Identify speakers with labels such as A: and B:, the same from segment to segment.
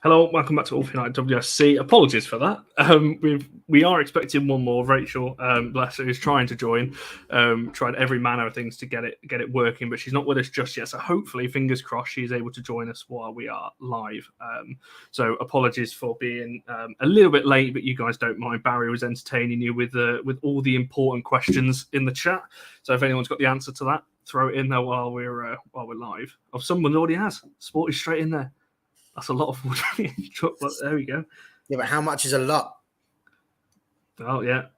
A: Hello, welcome back to All For United WSC. Apologies for that. We are expecting one more. Rachel, bless her, is trying to join. Tried every manner of things to get it working, but she's not with us just yet. So hopefully, fingers crossed, she's able to join us while we are live. So apologies for being a little bit late, but you guys don't mind. Barry was entertaining you with all the important questions in the chat. So if anyone's got the answer to that, throw it in there while we're live. Oh, someone already has. Sport is straight in there. That's a lot of wood. But there we go.
B: Yeah, but how much is a lot?
A: Oh, yeah.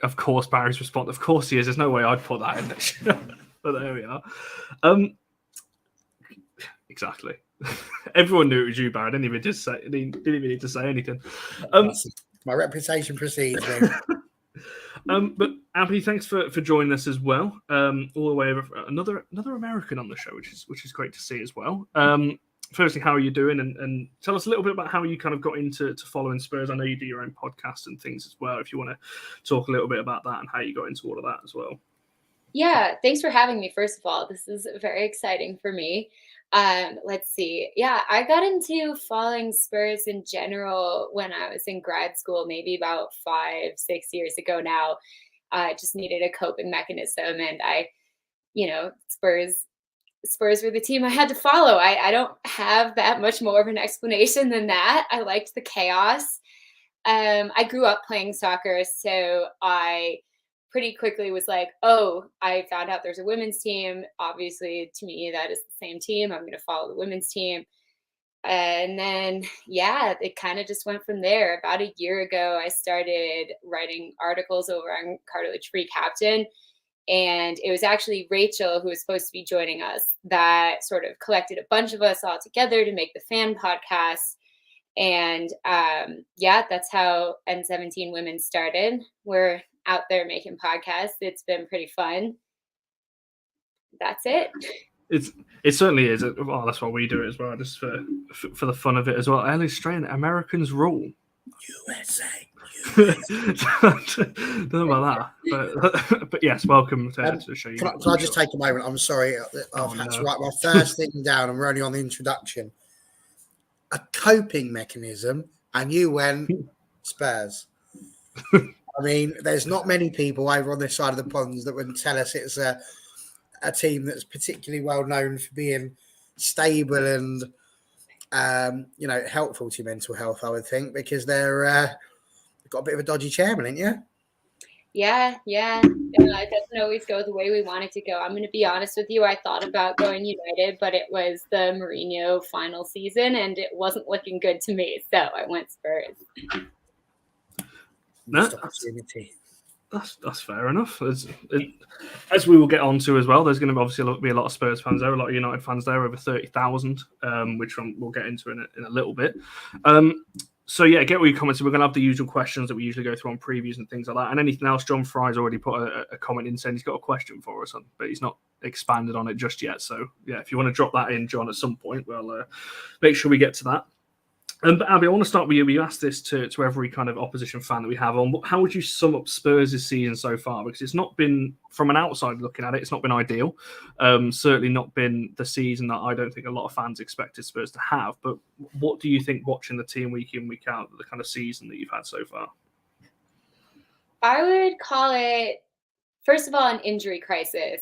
A: Of course, Barry's response. Of course he is. There's no way I'd put that in there. But there we are. Exactly. Everyone knew it was you, Barry. Didn't even need to say anything.
B: My reputation precedes me.
A: But Abby, thanks for joining us as well. All the way over, another American on the show, which is great to see as well. Firstly, how are you doing? And tell us a little bit about how you kind of got into following Spurs. I know you do your own podcast and things as well. If you want to talk a little bit about that and how you got into all of that as well.
C: Yeah, thanks for having me. First of all, this is very exciting for me. Let's see. Yeah, I got into following Spurs in general when I was in grad school, maybe about 5-6 years ago now. I just needed a coping mechanism, and Spurs were the team I had to follow. I don't have that much more of an explanation than that. I liked the chaos. I grew up playing soccer, so I pretty quickly was like, oh, I found out there's a women's team. Obviously, to me, that is the same team. I'm going to follow the women's team. And then, yeah, it kind of just went from there. About a year ago, I started writing articles over on Cartilage Free Captain. And it was actually Rachel, who was supposed to be joining us, that sort of collected a bunch of us all together to make the fan podcast. And that's how N17 Women started. We're out there making podcasts. It's been pretty fun. That's it.
A: It certainly is. Well, that's why we do it as well, just for the fun of it as well. Ellie Strain, Americans rule.
B: USA.
A: Don't know about that, but yes, welcome to the show.
B: Can I just take a moment? I'm sorry, I've had to write my first thing down, and we're only on the introduction. A coping mechanism, and you went Spurs. I mean, there's not many people over on this side of the ponds that would tell us it's a team that's particularly well known for being stable and helpful to mental health. I would think because they've got a bit of a dodgy chairman, ain't you?
C: Yeah. It doesn't always go the way we want it to go. I'm going to be honest with you. I thought about going United, but it was the Mourinho final season, and it wasn't looking good to me. So I went Spurs.
A: That's fair enough. As we will get on to as well, there's going to obviously be a lot of Spurs fans there, a lot of United fans there, over 30,000, which we'll get into in a little bit. So yeah, get what you commented. We're going to have the usual questions that we usually go through on previews and things like that. And anything else, John Fry's already put a comment in saying he's got a question for us, but he's not expanded on it just yet. So yeah, if you want to drop that in, John, at some point, we'll make sure we get to that. But Abby, I want to start with you. We asked this to every kind of opposition fan that we have on. How would you sum up Spurs' season so far? Because it's not been, from an outside looking at it, it's not been ideal. Certainly not been the season that I don't think a lot of fans expected Spurs to have. But what do you think, watching the team week in, week out, the kind of season that you've had so far?
C: I would call it, first of all, an injury crisis.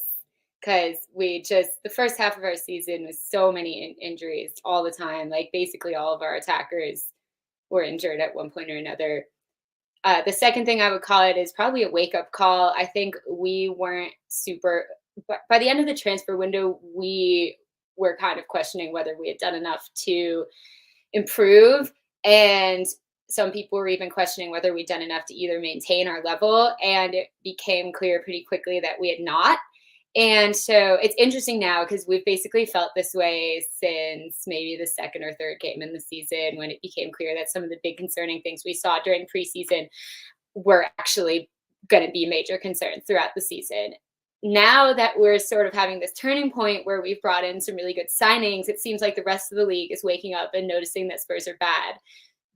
C: Because the first half of our season was so many injuries all the time. Like basically all of our attackers were injured at one point or another. The second thing I would call it is probably a wake-up call. I think we weren't by the end of the transfer window, we were kind of questioning whether we had done enough to improve. And some people were even questioning whether we'd done enough to either maintain our level. And it became clear pretty quickly that we had not. And so it's interesting now because we've basically felt this way since maybe the second or third game in the season, when it became clear that some of the big concerning things we saw during preseason were actually going to be major concerns throughout the season. Now that we're sort of having this turning point where we've brought in some really good signings, it seems like the rest of the league is waking up and noticing that Spurs are bad.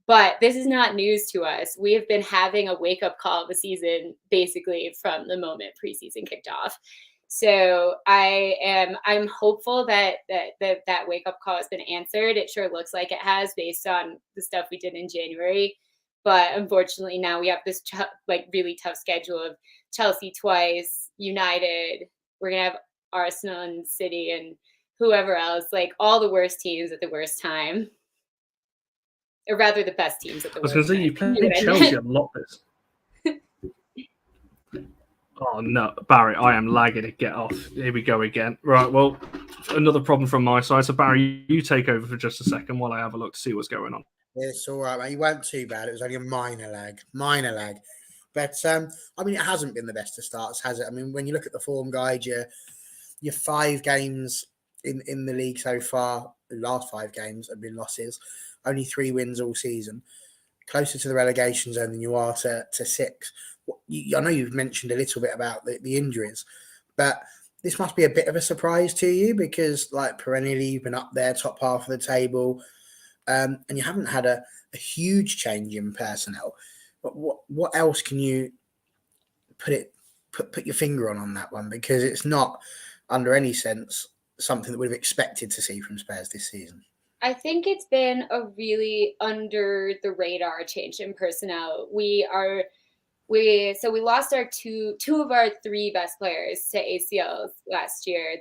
C: But this is not news to us. We have been having a wake-up call of the season basically from the moment preseason kicked off. So I'm hopeful that wake up call has been answered. It sure looks like it has based on the stuff we did in January. But unfortunately, now we have this really tough schedule of Chelsea twice, United. We're gonna have Arsenal and City and whoever else, like all the worst teams at the worst time, or rather, the best teams at the worst time.
A: I was going to say you played Chelsea a lot this. Oh no, Barry, I am lagging to get off. Here we go again. Right, well, another problem from my side. So Barry, you take over for just a second while I have a look to see what's going on.
B: It's all right, mate. You weren't too bad. It was only a minor lag. But I mean, it hasn't been the best of starts, has it? I mean, when you look at the form guide, your 5 games in the league so far, the last 5 games have been losses. Only 3 wins all season. Closer to the relegation zone than you are to 6. I know you've mentioned a little bit about the injuries, but this must be a bit of a surprise to you because, like, perennially you've been up there, top half of the table, and you haven't had a huge change in personnel. But what else can you put your finger on that one? Because it's not, under any sense, something that we'd have expected to see from Spurs this season.
C: I think it's been a really under the radar change in personnel. We lost our two of our 3 best players to ACLs last year,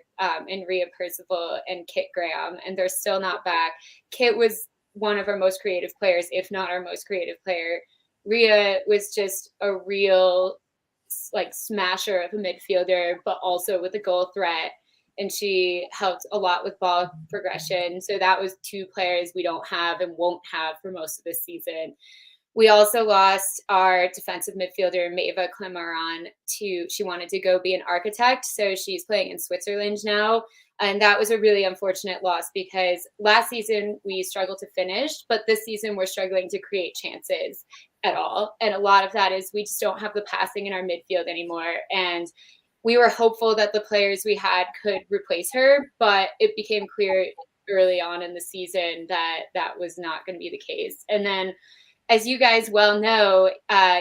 C: in Rhea Percival and Kit Graham, and they're still not back. Kit was one of our most creative players, if not our most creative player. Rhea was just a real smasher of a midfielder, but also with a goal threat. And she helped a lot with ball progression. So that was 2 players we don't have and won't have for most of this season. We also lost our defensive midfielder, Maeva Clemaran, she wanted to go be an architect. So she's playing in Switzerland now. And that was a really unfortunate loss because last season we struggled to finish, but this season we're struggling to create chances at all. And a lot of that is we just don't have the passing in our midfield anymore. And we were hopeful that the players we had could replace her, but it became clear early on in the season that was not going to be the case. And then, as you guys well know,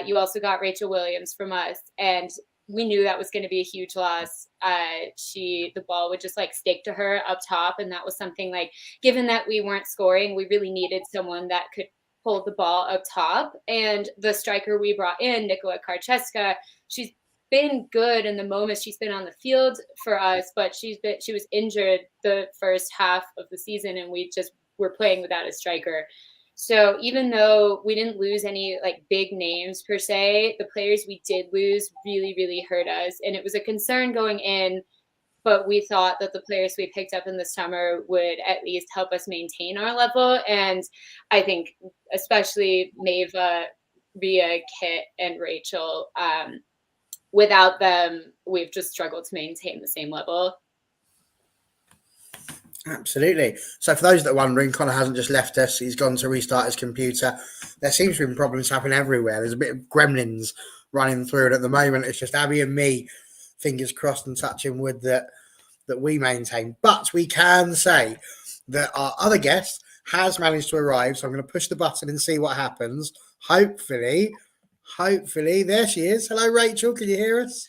C: you also got Rachel Williams from us, and we knew that was going to be a huge loss. The ball would just stick to her up top, and that was something given that we weren't scoring, we really needed someone that could hold the ball up top. And the striker we brought in, Nicola Karcheska, she's been good in the moments she's been on the field for us, but she was injured the first half of the season, and we just were playing without a striker. So even though we didn't lose any big names per se, the players we did lose really, really hurt us. And it was a concern going in, but we thought that the players we picked up in the summer would at least help us maintain our level. And I think especially Maeva, Rhea, Kit, and Rachel, without them, we've just struggled to maintain the same level.
B: Absolutely. So for those that are wondering, Connor hasn't just left us. He's gone to restart his computer. There seems to be problems happening everywhere. There's a bit of gremlins running through it at the moment. It's just Abby and me, fingers crossed and touching wood that we maintain. But we can say that our other guest has managed to arrive. So I'm going to push the button and see what happens. Hopefully, there she is. Hello, Rachel. Can you hear us?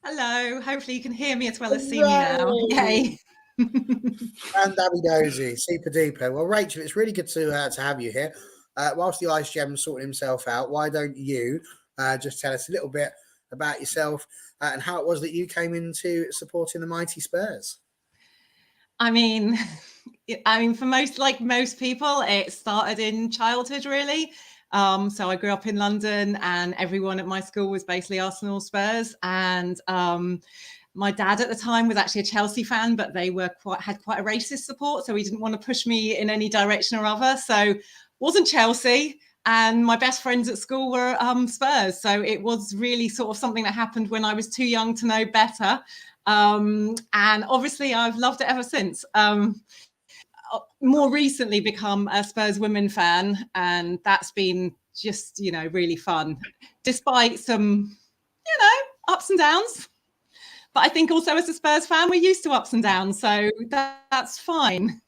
D: Hello. Hopefully you can hear me as well as see me now. Yay.
B: And Abby Dozy, super duper. Well, Rachel, it's really good to have you here. Whilst the Ice Gem's sorting himself out, why don't you just tell us a little bit about yourself and how it was that you came into supporting the mighty Spurs?
D: I mean, for most people, it started in childhood, really. So I grew up in London, and everyone at my school was basically Arsenal, Spurs, and my dad at the time was actually a Chelsea fan, but they had quite a racist support, so he didn't want to push me in any direction or other. So wasn't Chelsea, and my best friends at school were Spurs. So it was really sort of something that happened when I was too young to know better. And obviously I've loved it ever since. More recently become a Spurs women fan, and that's been just, really fun, despite some, ups and downs. But I think also as a Spurs fan, we're used to ups and downs, so that's fine.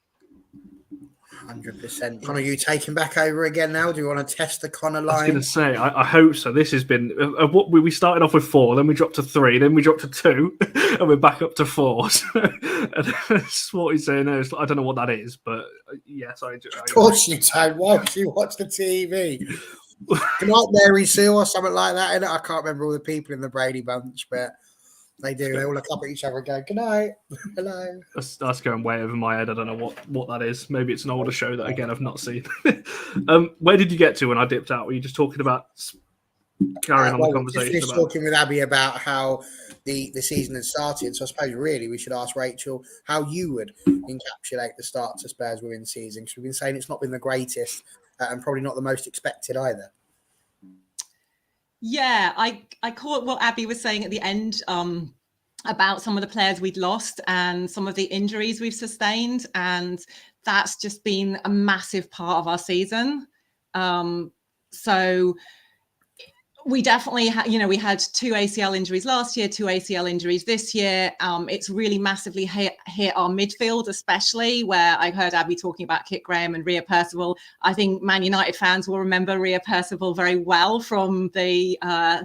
B: 100%. Connor, you taking back over again now? Do you want to test the Connor line?
A: I was going to say, I hope so. This has been what we started off with 4, then we dropped to 3, then we dropped to 2, and we're back up to 4. That's what he's saying there. I don't know what that is, but yes, I do.
B: Of course you don't. Why would you watch the TV? Good night, Mary Sue, or something like that. I can't remember all the people in the Brady Bunch, but they do. They all look up at each other and go, "Good night, hello."
A: That's going way over my head. I don't know what that is. Maybe it's an older show that, again, I've not seen. Where did you get to when I dipped out? Were you just talking about carrying on the conversation?
B: Just talking with Abby about how the season had started. So I suppose really we should ask Rachel how you would encapsulate the start to Spurs women's season, because we've been saying it's not been the greatest and probably not the most expected either.
D: Yeah, I caught what Abby was saying at the end about some of the players we'd lost and some of the injuries we've sustained. And that's just been a massive part of our season. So we definitely we had 2 ACL injuries last year, 2 ACL injuries this year. It's really massively hit our midfield, especially where I heard Abby talking about Kit Graham and Rhea Percival. I think Man United fans will remember Rhea Percival very well from the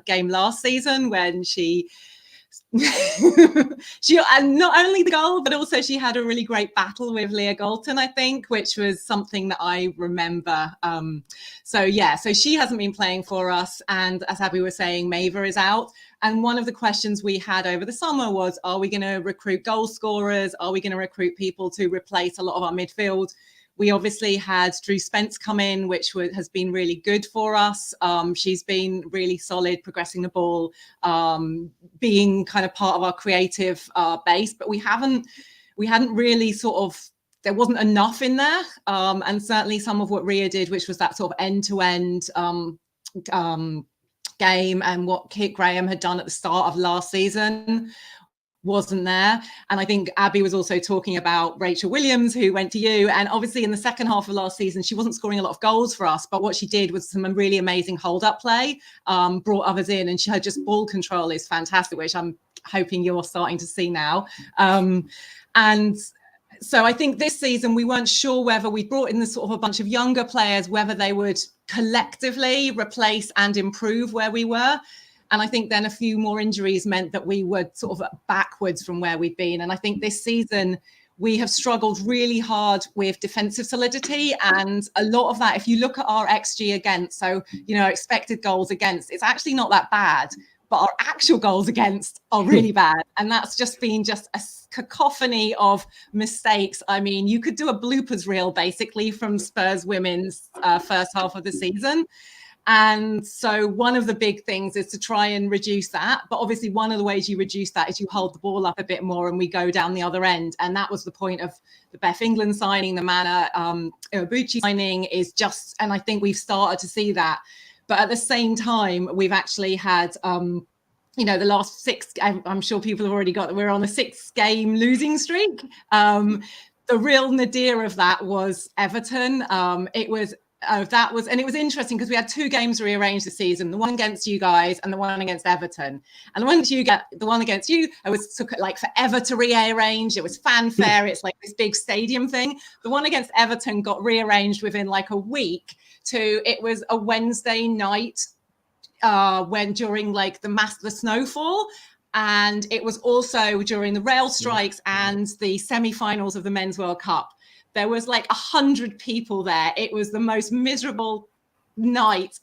D: game last season when she and not only the goal, but also she had a really great battle with Leah Galton, I think, which was something that I remember. So she hasn't been playing for us. And as Abby was saying, Maeva is out. And one of the questions we had over the summer was, are we going to recruit goal scorers? Are we going to recruit people to replace a lot of our midfield? We obviously had Drew Spence come in, which has been really good for us. She's been really solid, progressing the ball, being kind of part of our creative base. But we hadn't really there wasn't enough in there. And certainly some of what Rhea did, which was that sort of end-to-end game, and what Kit Graham had done at the start of last season wasn't there. And I think Abby was also talking about Rachel Williams, who went to you. And obviously in the second half of last season, she wasn't scoring a lot of goals for us, but what she did was some really amazing hold-up play, brought others in, and her just ball control is fantastic, which I'm hoping you're starting to see now. And so I think this season, we weren't sure whether we brought in the sort of a bunch of younger players, whether they would collectively replace and improve where we were. And I think then a few more injuries meant that we were sort of backwards from where we'd been. And I think this season we have struggled really hard with defensive solidity. And a lot of that, if you look at our XG against, so, expected goals against, it's actually not that bad, but our actual goals against are really bad. And that's just been just a cacophony of mistakes. I mean, you could do a bloopers reel basically from Spurs women's first half of the season. And so one of the big things is to try and reduce that. But obviously one of the ways you reduce that is you hold the ball up a bit more and we go down the other end. And that was the point of the Beth England signing, the Mana Iwabuchi signing is just, and I think we've started to see that. But at the same time, we've actually had, the last 6, I'm sure people have already got that we're on a 6-game losing streak. The real nadir of that was Everton. It was interesting because we had 2 games rearranged this season, the one against you guys and the one against Everton. And the one against you, took like forever to rearrange. It was fanfare. It's like this big stadium thing. The one against Everton got rearranged within like a week it was a Wednesday night during like the snowfall. And it was also during the rail strikes and the semi-finals of the Men's World Cup. There was like 100 people there. It was the most miserable night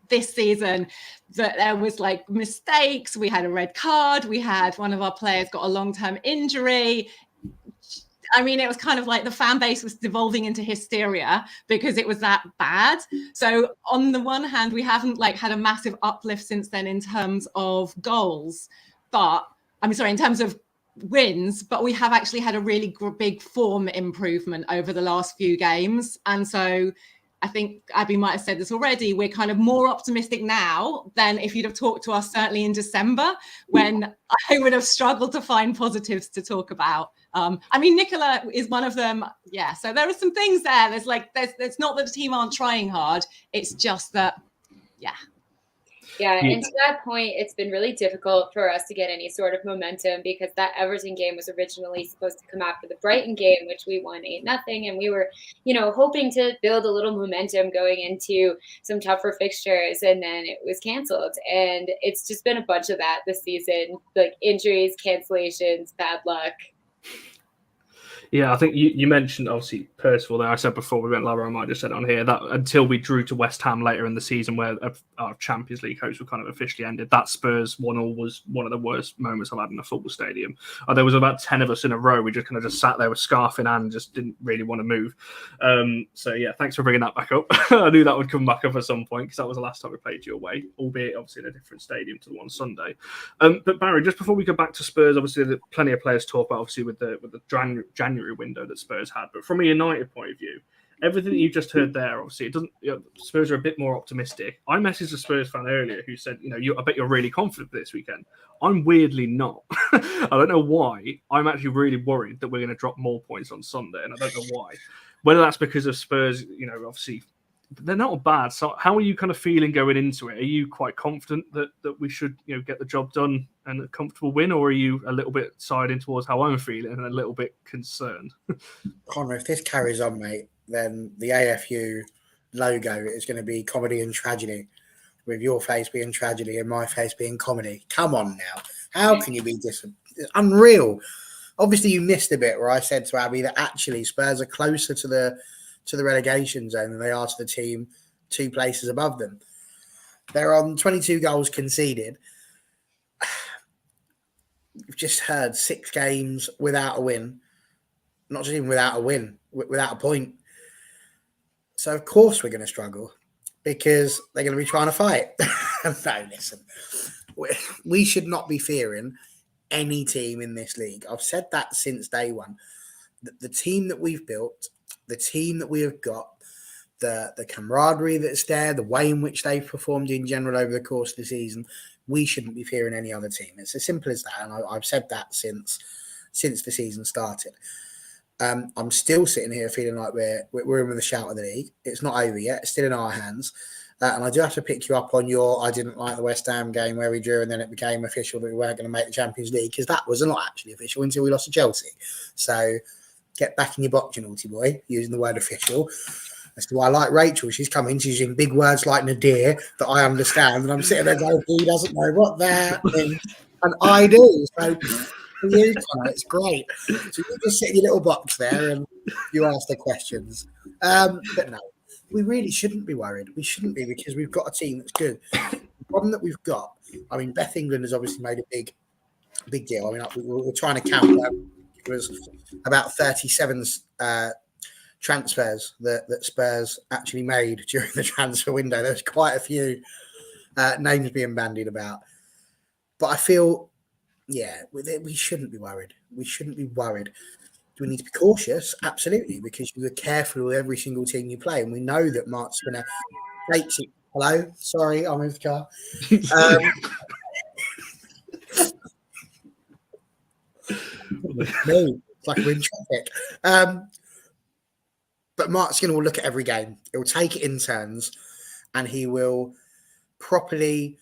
D: this season. That there was like mistakes. We had a red card. We had one of our players got a long-term injury. I mean, it was kind of like the fan base was devolving into hysteria because it was that bad. So on the one hand, we haven't like had a massive uplift since then in terms of goals, in terms of wins, but we have actually had a really big form improvement over the last few games. And so I think Abby might have said this already, we're kind of more optimistic now than if you'd have talked to us certainly in December, when I would have struggled to find positives to talk about. Nicola is one of them. Yeah, so there are some things there. There's not that the team aren't trying hard. It's just that, yeah.
C: Yeah, and to that point, it's been really difficult for us to get any sort of momentum because that Everton game was originally supposed to come after the Brighton game, which we won 8-0, and we were, hoping to build a little momentum going into some tougher fixtures, and then it was canceled. And it's just been a bunch of that this season, like injuries, cancellations, bad luck.
A: Yeah, I think you mentioned, obviously, Percival there. I said before we went lower, I might just said it on here, that until we drew to West Ham later in the season where our Champions League hopes were kind of officially ended, that Spurs 1-0 was one of the worst moments I've had in a football stadium. There was about 10 of us in a row. We just kind of just sat there with scarf in hand, just didn't really want to move. So, yeah, thanks for bringing that back up. I knew that would come back up at some point because that was the last time we played you away, albeit obviously in a different stadium to the one Sunday. But Barry, just before we go back to Spurs, obviously there's plenty of players to talk about, obviously with the January window that Spurs had, but from a United point of view, everything that you just heard there, obviously it doesn't. Spurs are a bit more optimistic. I messaged a Spurs fan earlier who said, I bet you're really confident for this weekend. I'm weirdly not. I don't know why. I'm actually really worried that we're going to drop more points on Sunday, and I don't know why. Whether that's because of Spurs, obviously they're not bad. So how are you kind of feeling going into it? Are you quite confident that we should get the job done and a comfortable win, or are you a little bit siding towards how I'm feeling and a little bit concerned?
B: Connor, if this carries on, mate, then the AFU logo is going to be comedy and tragedy, with your face being tragedy and my face being comedy. Come on now. How can you be this? It's unreal. Obviously, you missed a bit where I said to Abby that actually Spurs are closer to the relegation zone than they are to the team 2 places above them. They're on 22 goals conceded. We've just heard 6 games without a win. Not just even without a win, without a point. So, of course, we're going to struggle because they're going to be trying to fight. No, listen. We should not be fearing any team in this league. I've said that since day one. The team that we've built, the team that we have got, the camaraderie that's there, the way in which they've performed in general over the course of the season, we shouldn't be fearing any other team. It's as simple as that, and I've said that since the season started. I'm still sitting here feeling like we're in with a shout of the league. It's not over yet. It's still in our hands. And I do have to pick you up on I didn't like the West Ham game where we drew and then it became official that we weren't going to make the Champions League, because that was not actually official until we lost to Chelsea. So get back in your box, you naughty boy, using the word official. That's why I like Rachel. She's coming, she's using big words like nadir that I understand. And I'm sitting there going, he doesn't know what that means. And I do. So for you, Connor, it's great. So you just sit in your little box there and you ask the questions. But no, we really shouldn't be worried. We shouldn't be, because we've got a team that's good. The problem that we've got, I mean, Beth England has obviously made a big deal. I mean, we're trying to count that. It was about 37 transfers that Spurs actually made during the transfer window. There's quite a few names being bandied about. But I feel, we shouldn't be worried. We shouldn't be worried. Do we need to be cautious? Absolutely, because you are careful with every single team you play. And we know that Marc Skinner takes it. Hello? Sorry, I'm in the car. No, it's like we're in traffic. But Marc Skinner will look at every game. He'll take it in turns and he will properly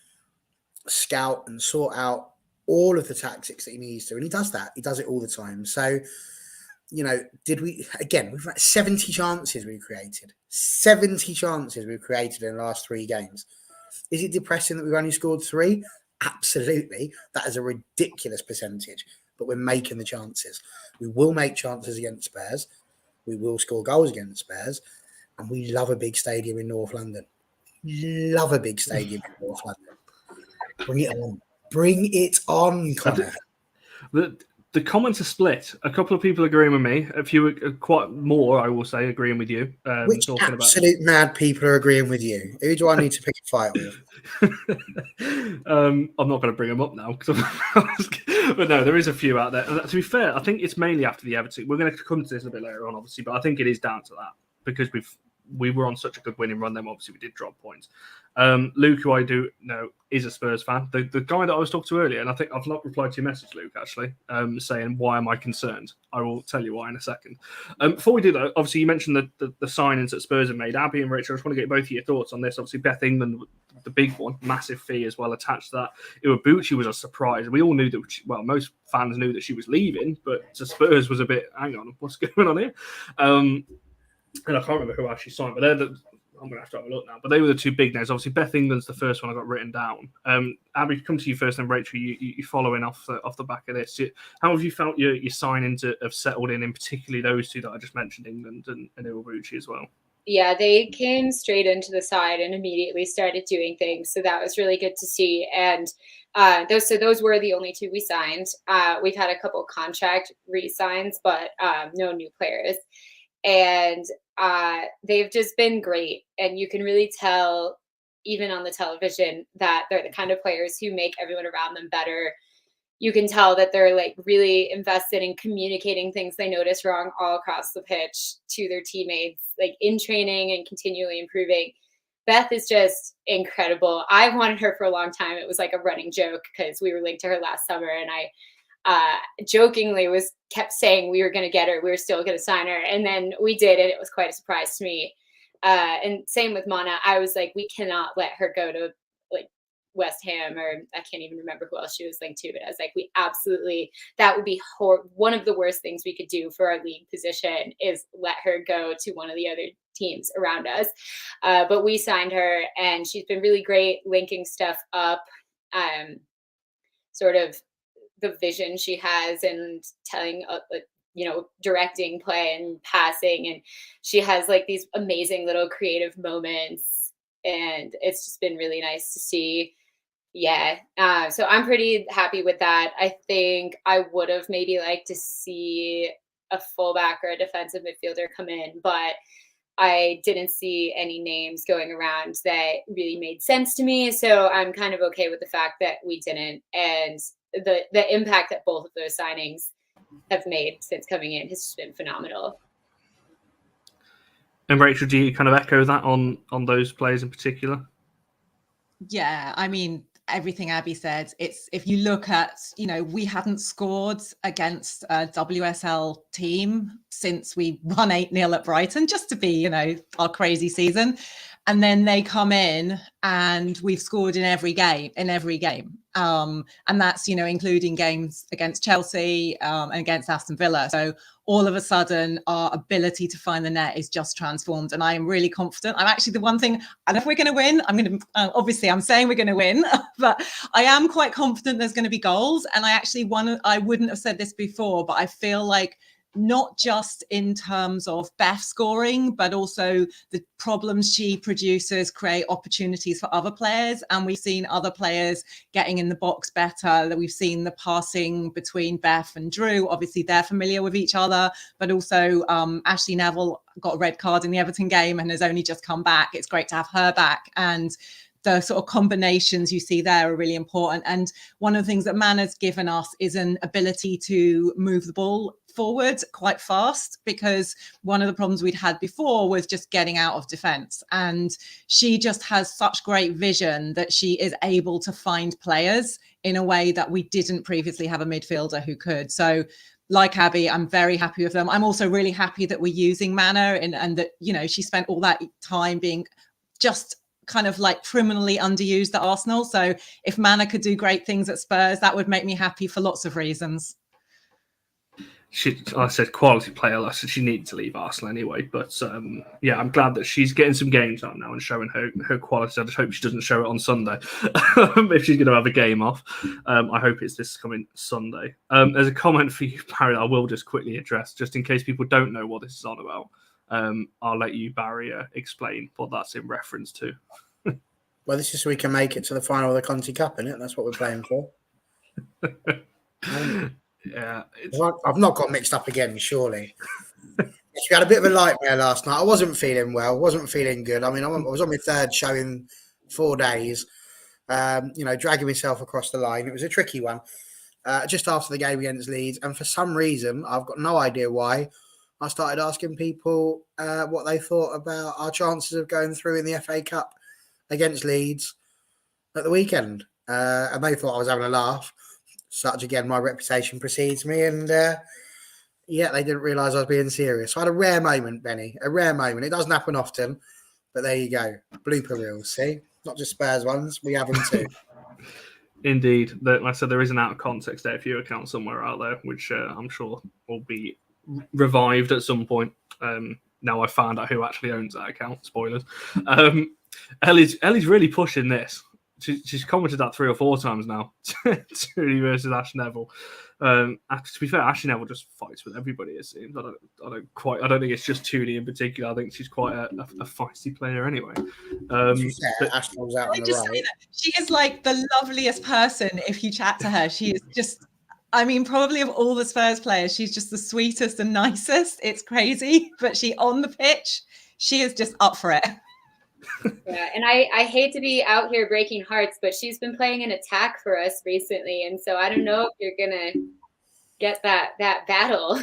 B: scout and sort out all of the tactics that he needs to. And he does that. He does it all the time. So, we've had 70 chances we've created. 70 chances we've created in the last 3 games. Is it depressing that we've only scored 3? Absolutely. That is a ridiculous percentage. But we're making the chances. We will make chances against Spurs. We will score goals against Spurs. And we love a big stadium in North London. Love a big stadium in North London. Bring it on. Bring it on, Connor.
A: The comments are split. A couple of people agreeing with me. A few, quite more, I will say, agreeing with you.
B: Which absolute mad people are agreeing with you? Who do I need to pick a fight with?
A: I'm not going to bring them up now. But no, there is a few out there. And to be fair, I think it's mainly after the Everton. We're going to come to this a bit later on, obviously, but I think it is down to that because we were on such a good winning run. Then obviously we did drop points. Luke, who I do know is a Spurs fan, the guy that I was talking to earlier, and I think I've not replied to your message, Luke, actually, saying why am I concerned? I will tell you why in a second. Before we do that, obviously you mentioned the signings that Spurs have made. Abby and Rachel, I just want to get both of your thoughts on this. Obviously Beth England, the big one, massive fee as well attached to that. Iwabuchi was a surprise. We all knew that, most fans knew that she was leaving, but to Spurs was a bit, hang on, what's going on here? And I can't remember who actually signed, but I'm going to have to have a look now. But they were the two big names. Obviously, Beth England's the first one I got written down. Abby, come to you first, and Rachel, you following off the back of this. How have you felt your signings have settled in particularly those two that I just mentioned, England and Iwabuchi as well?
C: Yeah, they came straight into the side and immediately started doing things. So that was really good to see. And those were the only two we signed. We've had a couple contract re-signs, but no new players. And they've just been great. And you can really tell, even on the television, that they're the kind of players who make everyone around them better. You can tell that they're like really invested in communicating things they notice wrong all across the pitch to their teammates, like in training and continually improving. Beth is just incredible. I've wanted her for a long time. It was like a running joke because we were linked to her last summer, and I jokingly kept saying we were going to get her. We were still going to sign her. And then we did, and it was quite a surprise to me. And same with Mana. I was like, we cannot let her go to like West Ham, or I can't even remember who else she was linked to, but I was like, that would be one of the worst things we could do for our league position is let her go to one of the other teams around us. But we signed her, and she's been really great linking stuff up, sort of the vision she has and telling, directing play and passing. And she has like these amazing little creative moments, and it's just been really nice to see. Yeah. So I'm pretty happy with that. I think I would have maybe liked to see a fullback or a defensive midfielder come in, but I didn't see any names going around that really made sense to me. So I'm kind of okay with the fact that we didn't. And the impact that both of those signings have made since coming in has just been phenomenal.
A: And Rachel, do you kind of echo that on those players in particular?
D: Yeah, I mean, everything Abby said, it's, if you look at, we hadn't scored against a WSL team since we won 8-0 at Brighton, just to be, our crazy season. And then they come in and we've scored in every game. And that's, including games against Chelsea and against Aston Villa. So all of a sudden, our ability to find the net is just transformed. And I am really confident. I'm actually the one thing, I don't know if we're going to win. Obviously, I'm saying we're going to win, but I am quite confident there's going to be goals. And I wouldn't have said this before, but I feel like not just in terms of Beth scoring, but also the problems she produces create opportunities for other players. And we've seen other players getting in the box better. We've seen the passing between Beth and Drew. Obviously, they're familiar with each other, but also Ashley Neville got a red card in the Everton game and has only just come back. It's great to have her back. And the sort of combinations you see there are really important. And one of the things that Mana's given us is an ability to move the ball forward quite fast, because one of the problems we'd had before was just getting out of defense. And she just has such great vision that she is able to find players in a way that we didn't previously have a midfielder who could. So like Abby, I'm very happy with them. I'm also really happy that we're using Mana and that, she spent all that time being just kind of like criminally underused at Arsenal. So if Mana could do great things at Spurs, that would make me happy for lots of reasons.
A: I said quality player. I said she needed to leave Arsenal anyway. But I'm glad that she's getting some games out now and showing her quality. I just hope she doesn't show it on Sunday if she's going to have a game off. I hope it's this coming Sunday. There's a comment for you, Barry, that I will just quickly address, just in case people don't know what this is on about. I'll let you, Barry, explain what that's in reference to.
B: Well, this is so we can make it to the final of the Conti Cup, isn't it? That's what we're playing for.
A: Yeah,
B: I've not got mixed up again, surely. We had a bit of a nightmare last night. I wasn't feeling well, wasn't feeling good. I mean, I was on my third show in 4 days, dragging myself across the line. It was a tricky one. Just after the game against Leeds, and for some reason, I've got no idea why, I started asking people what they thought about our chances of going through in the FA Cup against Leeds at the weekend. And they thought I was having a laugh. Such, again, my reputation precedes me. And yeah, they didn't realise I was being serious. So I had a rare moment, Benny, a rare moment. It doesn't happen often, but there you go. Blooper reels, see? Not just Spurs ones, we have them too.
A: Indeed. Like I said, there is an out of context AFU account somewhere out there, which I'm sure will be revived at some point. Now I found out who actually owns that account. Spoilers. Ellie's really pushing this. She's commented that 3 or 4 times now. Tooney versus Ash Neville. To be fair, Ash Neville just fights with everybody. It seems. I don't think it's just Tooney in particular. I think she's quite a feisty player anyway.
B: Ash Neville's out on the right.
D: She is like the loveliest person. If you chat to her, she is just. I mean, probably of all the Spurs players, she's just the sweetest and nicest. It's crazy, but she on the pitch, she is just up for it.
C: Yeah, and I hate to be out here breaking hearts, but she's been playing an attack for us recently, and so I don't know if you're gonna get that battle.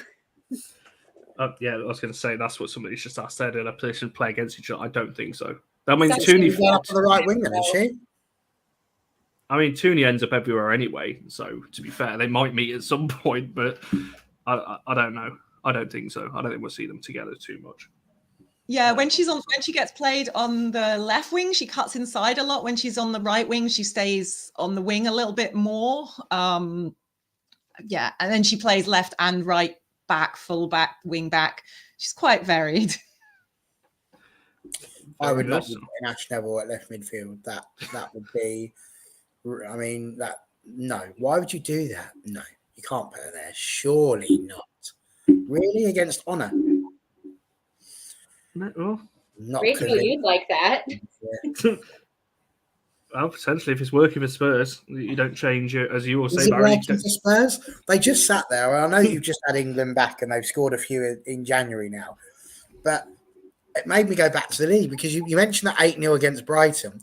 A: Yeah, I was going to say that's what somebody's just asked there. Did they should play against each other? I don't think so. That means Tooney
B: up on the right wing, then, is she?
A: I mean, Tooney ends up everywhere anyway. So to be fair, they might meet at some point, but I don't know. I don't think so. I don't think we'll see them together too much.
D: Yeah, when she gets played on the left wing, she cuts inside a lot. When she's on the right wing, she stays on the wing a little bit more. Yeah, and then she plays left and right back, full back, wing back. She's quite varied.
B: I would not be putting Ash Neville at left midfield. That would be. I mean, no. Why would you do that? No, you can't put her there. Surely not. Really, against honour.
A: Well,
C: not Rachel, you'd like that.
B: Yeah.
A: Well, potentially, if it's working for Spurs, you don't change it, as you all say.
B: Is it working for Spurs? They just sat there. I know you've just had England back and they've scored a few in January now. But it made me go back to the league because you mentioned that 8-0 against Brighton.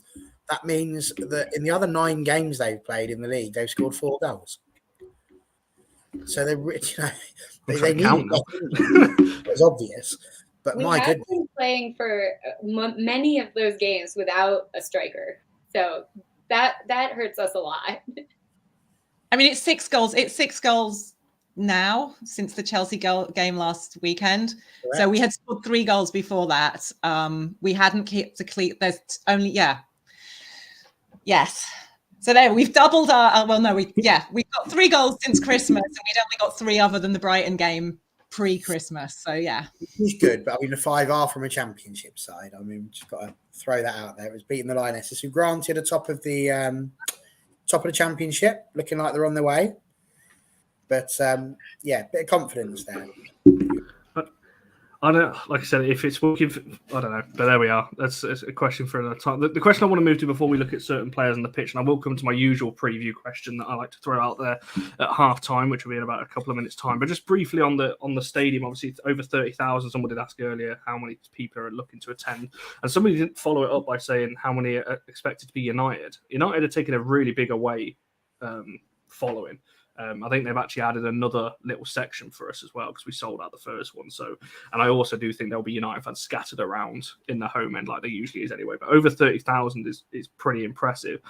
B: That means that in the other 9 games they've played in the league, they've scored 4 goals. So they need it. It's obvious. But my goodness.
C: Been playing for many of those games without a striker. So that hurts us a lot.
D: I mean, it's 6 goals. It's 6 goals now since the Chelsea game last weekend. Correct. So we had scored 3 goals before that. We hadn't kept there's only, yes. So there, we've doubled our, we've got 3 goals since Christmas and we'd only got 3 other than the Brighton game pre-Christmas. So yeah.
B: It's good, but I mean the 5 are from a championship side. I mean, we've just got to throw that out there. It was beating the Lionesses, who granted are top of the championship, looking like they're on their way. But bit of confidence there.
A: I don't, like I said, if it's working, I don't know, but there we are. That's a question for another time. The question I want to move to before we look at certain players on the pitch, and I will come to my usual preview question that I like to throw out there at half time, which will be in about a couple of minutes' time. But just briefly on the stadium, obviously it's over 30,000. Someone did ask earlier how many people are looking to attend, and somebody didn't follow it up by saying how many are expected to be United. United are taking a really big away following. I think they've actually added another little section for us as well because we sold out the first one. So, and I also do think there'll be United fans scattered around in the home end like there usually is anyway. But over 30,000 is pretty impressive.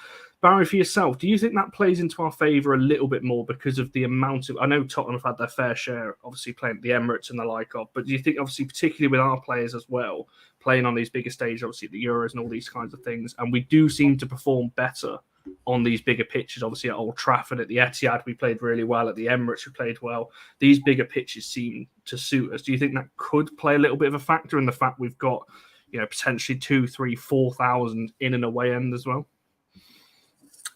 A: Barry, for yourself, do you think that plays into our favour a little bit more because of the amount of? I know Tottenham have had their fair share, obviously playing at the Emirates and the like of. But do you think, obviously, particularly with our players as well, playing on these bigger stages, obviously the Euros and all these kinds of things, and we do seem to perform better on these bigger pitches, obviously at Old Trafford, at the Etihad, we played really well. At the Emirates, we played well. These bigger pitches seem to suit us. Do you think that could play a little bit of a factor in the fact we've got, potentially 2,000, 3,000, 4,000 in and away end as well?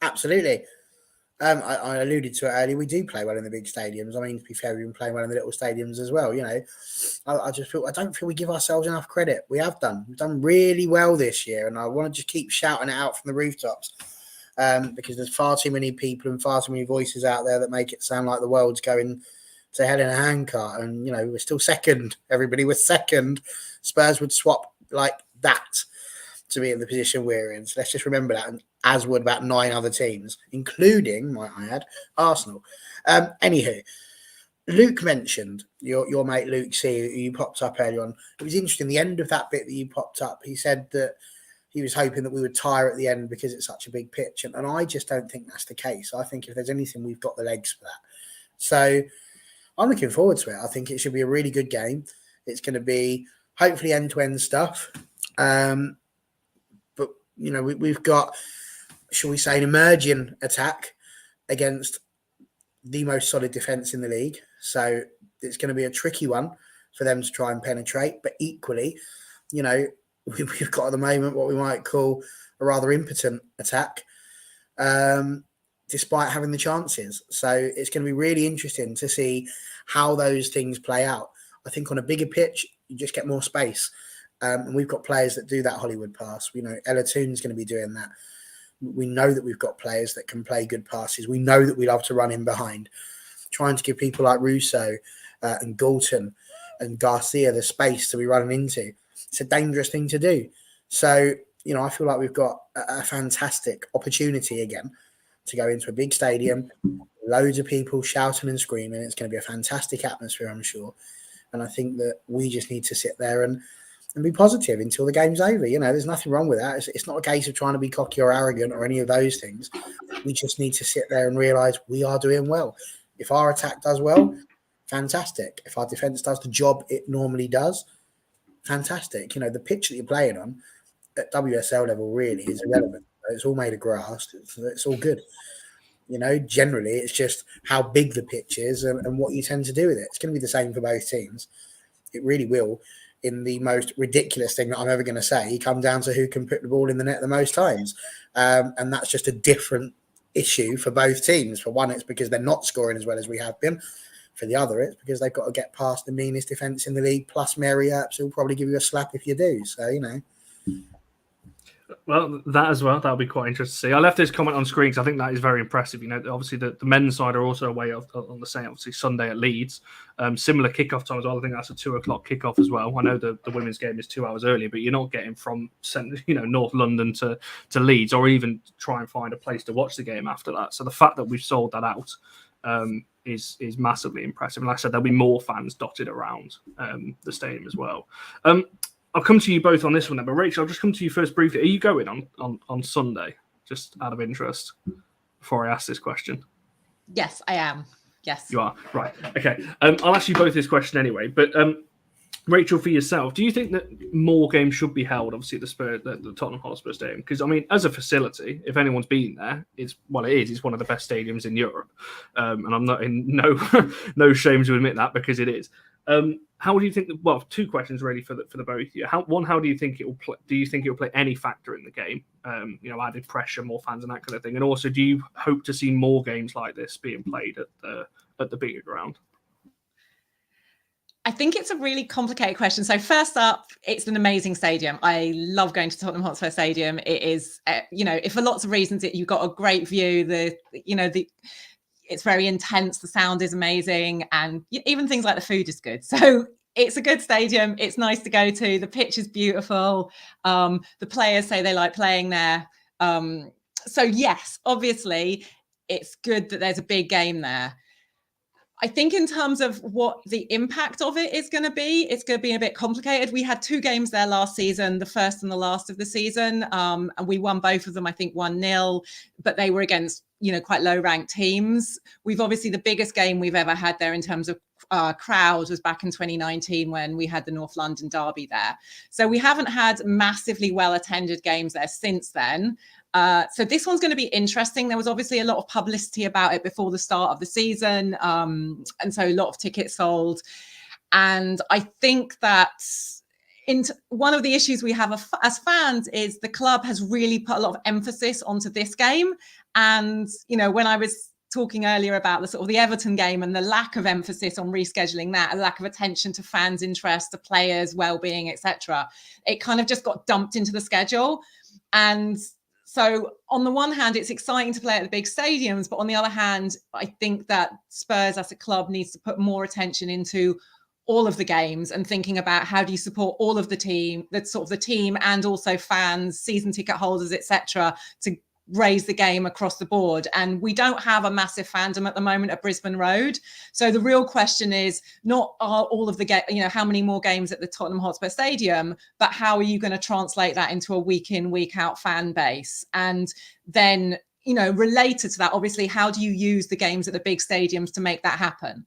B: Absolutely. I alluded to it earlier. We do play well in the big stadiums. I mean, to be fair, we've been playing well in the little stadiums as well. I don't feel we give ourselves enough credit. We have done. We've done really well this year, and I want to just keep shouting it out from the rooftops. Because there's far too many people and far too many voices out there that make it sound like the world's going to hell in a handcart. And, we're still second. Everybody was second. Spurs would swap like that to be in the position we're in. So let's just remember that. And as would about 9 other teams, including, might I add, Arsenal. Anywho, Luke mentioned your mate Luke C, who you popped up earlier on. It was interesting. The end of that bit that you popped up, he said that he was hoping that we would tire at the end because it's such a big pitch, and I just don't think that's the case. I think if there's anything, we've got the legs for that. So I'm looking forward to it. I think it should be a really good game. It's going to be hopefully end-to-end stuff. But we've got, shall we say, an emerging attack against the most solid defence in the league. So it's going to be a tricky one for them to try and penetrate. But equally, we've got at the moment what we might call a rather impotent attack, despite having the chances. So it's going to be really interesting to see how those things play out. I think on a bigger pitch, you just get more space. And we've got players that do that Hollywood pass. We know Ella Toon's going to be doing that. We know that we've got players that can play good passes. We know that we love to run in behind. Trying to give people like Russo and Galton and Garcia the space to be running into. It's a dangerous thing to do. So, I feel like we've got a fantastic opportunity again to go into a big stadium, loads of people shouting and screaming. It's going to be a fantastic atmosphere, I'm sure. And I think that we just need to sit there and be positive until the game's over. There's nothing wrong with that. It's not a case of trying to be cocky or arrogant or any of those things. We just need to sit there and realise we are doing well. If our attack does well, fantastic. If our defence does the job it normally does, fantastic. The pitch that you're playing on at WSL level really is irrelevant. It's all made of grass. It's all good. Generally, it's just how big the pitch is and what you tend to do with it. It's going to be the same for both teams. It really will. In the most ridiculous thing that I'm ever going to say, come down to who can put the ball in the net the most times. And that's just a different issue for both teams. For one, it's because they're not scoring as well as we have been. For the other, it's because they've got to get past the meanest defence in the league, plus Mary Earps, who'll probably give you a slap if you do. So,
A: Well, that as well, that'll be quite interesting to see. I left this comment on screen because I think that is very impressive. Obviously the men's side are also away on the same, obviously Sunday at Leeds. Similar kickoff time as well. I think that's a 2:00 kickoff as well. I know the women's game is 2 hours earlier, but you're not getting from North London to Leeds, or even try and find a place to watch the game after that. So the fact that we've sold that out is massively impressive. And like I said, there'll be more fans dotted around the stadium as well. I'll come to you both on this one then, but Rachel, I'll just come to you first briefly. Are you going on Sunday, just out of interest, before I ask this question?
D: Yes, I am. Yes.
A: You are? Right. Okay. I'll ask you both this question anyway, but Rachel, for yourself, do you think that more games should be held, obviously, at the Tottenham Hotspur Stadium? Because, as a facility, if anyone's been there, it's one of the best stadiums in Europe. And I'm not in no shame to admit that, because it is. How do you think? Well, two questions really for the both of you. How do you think it will play? Do you think it will play any factor in the game? Added pressure, more fans, and that kind of thing. And also, do you hope to see more games like this being played at the bigger ground?
D: I think it's a really complicated question. So first up, it's an amazing stadium. I love going to Tottenham Hotspur Stadium. It is, for lots of reasons, you've got a great view. It's very intense. The sound is amazing. And even things like the food is good. So it's a good stadium. It's nice to go to. The pitch is beautiful. The players say they like playing there. So yes, obviously, it's good that there's a big game there. I think in terms of what the impact of it is going to be, it's going to be a bit complicated. We had 2 games there last season, the first and the last of the season, and we won both of them, I think 1-0, but they were against, quite low-ranked teams. We've obviously, the biggest game we've ever had there in terms of crowd was back in 2019 when we had the North London derby there. So we haven't had massively well-attended games there since then. So this one's going to be interesting. There was obviously a lot of publicity about it before the start of the season. And so a lot of tickets sold. And I think that one of the issues we have as fans is the club has really put a lot of emphasis onto this game. And, when I was talking earlier about the Everton game and the lack of emphasis on rescheduling that, a lack of attention to fans' interest, to players' well-being, etc., it kind of just got dumped into the schedule. And so on the one hand, it's exciting to play at the big stadiums, but on the other hand, I think that Spurs as a club needs to put more attention into all of the games and thinking about how do you support all of the team, the team and also fans, season ticket holders, etc., to raise the game across the board. And we don't have a massive fandom at the moment at Brisbane Road. So the real question is not are all of the how many more games at the Tottenham Hotspur Stadium, but how are you going to translate that into a week in, week out fan base? And then, related to that, obviously, how do you use the games at the big stadiums to make that happen?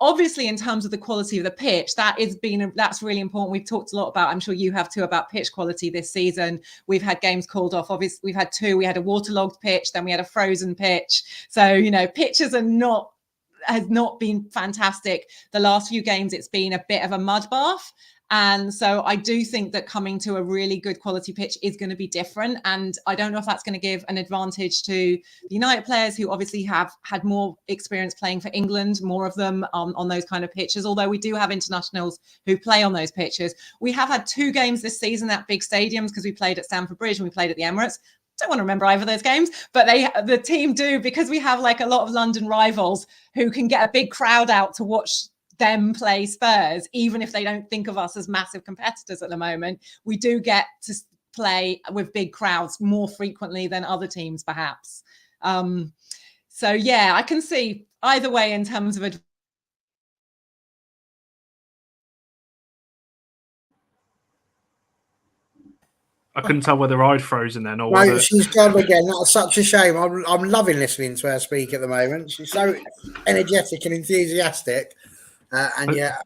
D: Obviously, in terms of the quality of the pitch, that's really important. We've talked a lot about, I'm sure you have too, about pitch quality this season. We've had games called off. Obviously, we've had two. We had a waterlogged pitch, then we had a frozen pitch. So, pitches has not been fantastic. The last few games, it's been a bit of a mud bath. And so I do think that coming to a really good quality pitch is going to be different. And I don't know if that's going to give an advantage to the United players who obviously have had more experience playing for England, more of them on those kind of pitches. Although we do have internationals who play on those pitches. We have had 2 games this season at big stadiums because we played at Stamford Bridge and we played at the Emirates. Don't want to remember either of those games, but the team do, because we have like a lot of London rivals who can get a big crowd out to watch them play Spurs, even if they don't think of us as massive competitors at the moment. We do get to play with big crowds more frequently than other teams, perhaps. So yeah, I can see either way in terms of
A: I couldn't tell whether I'd frozen then or
B: whether... she's gone again. That's such a shame. I'm loving listening to her speak at the moment. She's so energetic and enthusiastic. And yeah,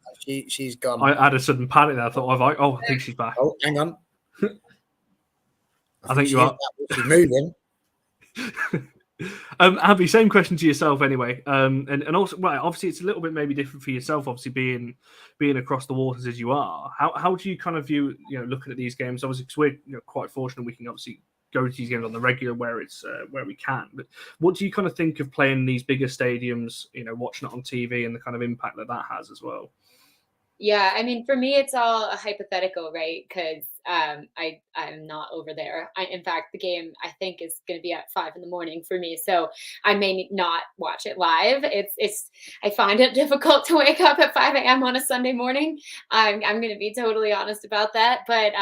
B: she's gone.
A: I had a sudden panic there. I thought, I think she's back.
B: Oh, hang on.
A: I think you are.
B: She's moving.
A: Abby, same question to yourself anyway. And also, right, obviously it's a little bit maybe different for yourself, obviously being across the waters as you are. How do you kind of view, looking at these games? Obviously, because we're quite fortunate, we can obviously go to these games on the regular where we can. But what do you kind of think of playing these bigger stadiums, watching it on TV and the kind of impact that has as well?
C: Yeah, I mean, for me, it's all a hypothetical, right? Because I'm not over there. In fact, the game I think is going to be at 5 a.m. for me, so I may not watch it live. I find it difficult to wake up at 5 a.m. on a Sunday morning. I'm going to be totally honest about that. But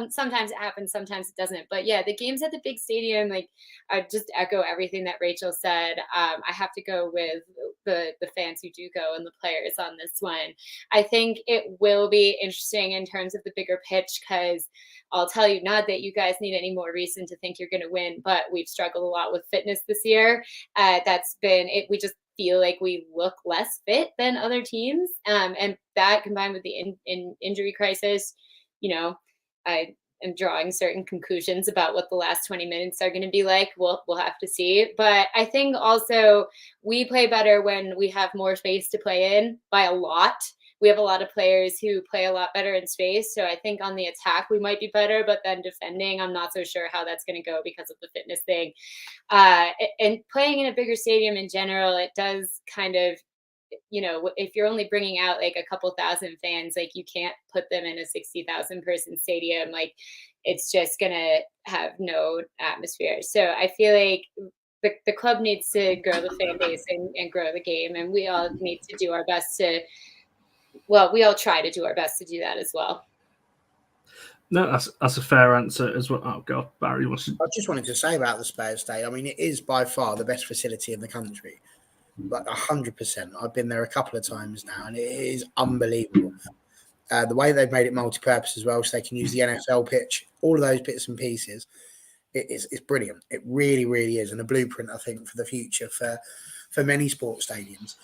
C: sometimes it happens, sometimes it doesn't. But yeah, the games at the big stadium, like I just echo everything that Rachel said. I have to go with the fans who do go and the players on this one. I think it will be interesting in terms of the bigger pitch, because I'll tell you, not that you guys need any more reason to think you're going to win, but we've struggled a lot with fitness this year. That's been it. We just feel like we look less fit than other teams. And that combined with the injury crisis, I am drawing certain conclusions about what the last 20 minutes are going to be like. We'll have to see. But I think also we play better when we have more space to play in by a lot. We have a lot of players who play a lot better in space. So I think on the attack, we might be better, but then defending, I'm not so sure how that's going to go because of the fitness thing. And playing in a bigger stadium in general, it does kind of, if you're only bringing out like a couple thousand fans, like you can't put them in a 60,000 person stadium. Like it's just going to have no atmosphere. So I feel like the club needs to grow the fan base and grow the game. And we all need to do our best to, we all try to do our best to do that as well.
A: No, that's a fair answer as well. Oh God, Barry wants to...
B: I just wanted to say about the Spurs Day. I mean, it is by far the best facility in the country, like 100%. I've been there a couple of times now, and it is unbelievable. The way they've made it multi-purpose as well, so they can use the NFL pitch, all of those bits and pieces. It's brilliant. It really, really is, and a blueprint, I think, for the future for many sports stadiums.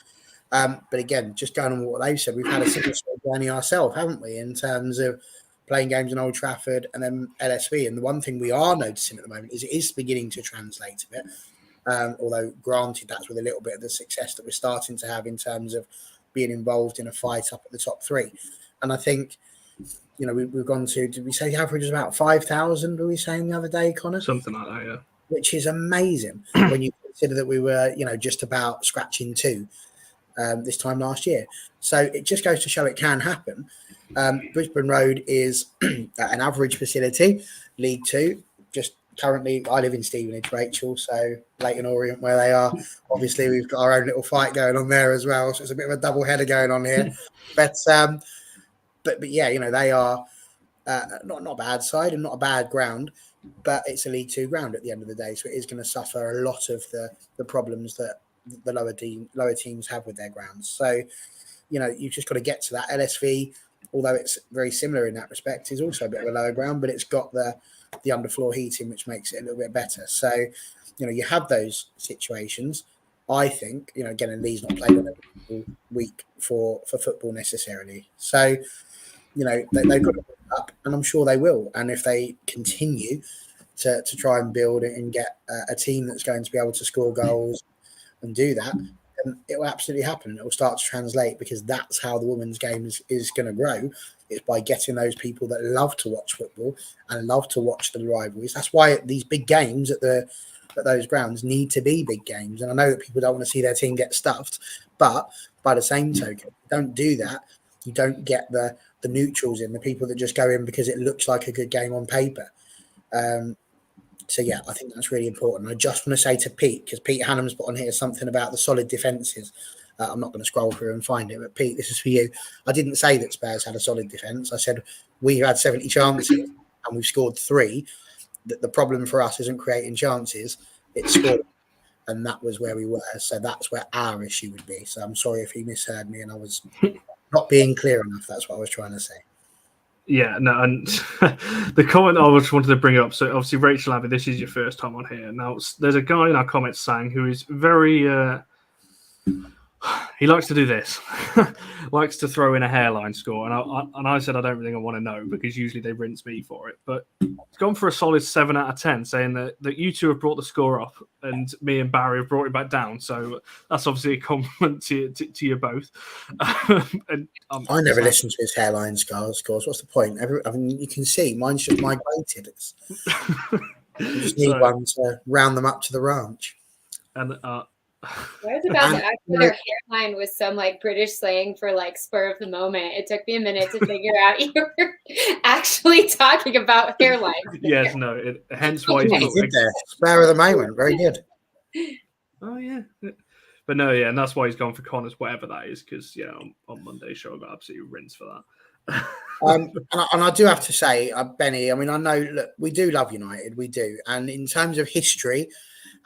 B: But again, just going on what they've said, we've had a similar sort of journey ourselves, haven't we, in terms of playing games in Old Trafford and then LSV. And the one thing we are noticing at the moment is it is beginning to translate a bit. Although, granted, that's with a little bit of the success that we're starting to have in terms of being involved in a fight up at the top 3. And I think, we've gone to, did we say the average is about 5,000, were we saying the other day, Connor?
A: Something like that, yeah.
B: Which is amazing when you consider that we were, just about scratching 2. This time last year. So it just goes to show it can happen. Brisbane Road is an average facility, League 2. Just currently, I live in Stevenage, Rachel, so Leighton Orient where they are. Obviously, we've got our own little fight going on there as well, so it's a bit of a double header going on here. But yeah, they are not a bad side and not a bad ground. but it's a League Two ground at the end of the day, so it is going to suffer a lot of the problems that the lower teams have with their grounds. So, you've just got to get to that. LSV, although it's very similar in that respect, is also a bit of a lower ground, but it's got the underfloor heating, which makes it a little bit better. So, you have those situations. I think, again, and Lee's not played on every week for football necessarily. So, they've got to build up, and I'm sure they will. And if they continue to try and build it and get a team that's going to be able to score goals and do that, then it will absolutely happen. It will start to translate, because that's how the women's game is going to grow. It's by getting those people that love to watch football and love to watch the rivalries. That's why these big games at those grounds need to be big games. And I know that people don't want to see their team get stuffed, but by the same token, don't do that. You don't get the neutrals in, the people that just go in because it looks like a good game on paper. So, yeah, I think that's really important. I just want to say to Pete, because Pete Hannum's put on here something about the solid defences. I'm not going to scroll through and find it, but Pete, this is for you. I didn't say that Spurs had a solid defence. I said we had 70 chances and we've scored 3. The problem for us isn't creating chances, it's scoring. And that was where we were. So that's where our issue would be. So I'm sorry if he misheard me and I was not being clear enough. That's what I was trying to say.
A: Yeah, no, and the comment I just wanted to bring up. So obviously, Rachel Abbey, this is your first time on here. Now, there's a guy in our comments saying who is very. He likes to do this, likes to throw in a hairline score, and I said I don't think I want to know, because usually they rinse me for it. But it's gone for a solid 7 out of 10, saying that you two have brought the score up and me and Barry have brought it back down. So that's obviously a compliment to you both. And
B: I never listen to his hairline scores. What's the point? You can see mine's just migrated. You just need one to round them up to the ranch.
A: And
C: I was about to ask whether hairline was some British slang for spur of the moment. It took me a minute to figure out you were actually talking about hairline.
A: Yes, no. Hence why
B: he's there. Spur of the moment. Very good.
A: Oh yeah, but no, yeah, and that's why he's gone for Connors, whatever that is, because on Monday's show I got absolutely rinsed for that.
B: And I do have to say, Benny, I mean, I know, look, we do love United, we do, and in terms of history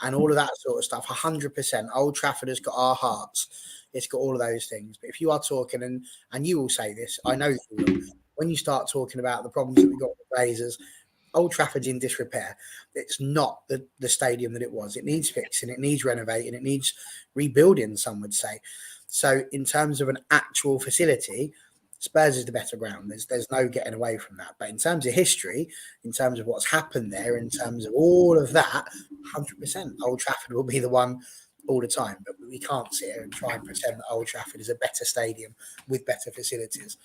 B: and all of that sort of stuff, 100%. Old Trafford has got our hearts. It's got all of those things. But if you are talking, and you will say this, I know you will, when you start talking about the problems that we got with the Blazers, Old Trafford's in disrepair. It's not the stadium that it was. It needs fixing. It needs renovating. It needs rebuilding, some would say. So in terms of an actual facility, Spurs is the better ground. There's no getting away from that. But in terms of history, in terms of what's happened there, in terms of all of that, 100% Old Trafford will be the one all the time. But we can't sit here and try and pretend that Old Trafford is a better stadium with better facilities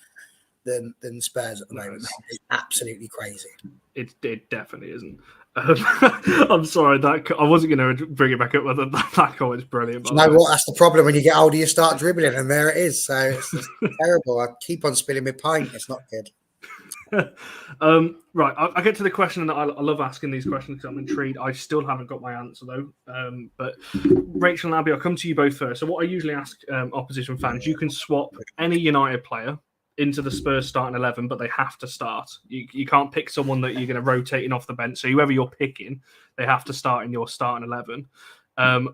B: than Spurs at the moment. It's absolutely crazy.
A: It definitely isn't. I'm sorry, that I wasn't going to bring it back up. Whether that comment's brilliant.
B: You know what? That's the problem. When you get older, you start dribbling, and there it is. So it's terrible. I keep on spilling my pint. It's not good.
A: Right, I get to the question, and I love asking these questions because I'm intrigued. I still haven't got my answer though. But Rachel and Abby, I'll come to you both first. So what I usually ask opposition fans, you can swap any United player into the Spurs starting 11, but they have to start. You can't pick someone that you're going to rotate in off the bench. So whoever you're picking, they have to start in your starting 11.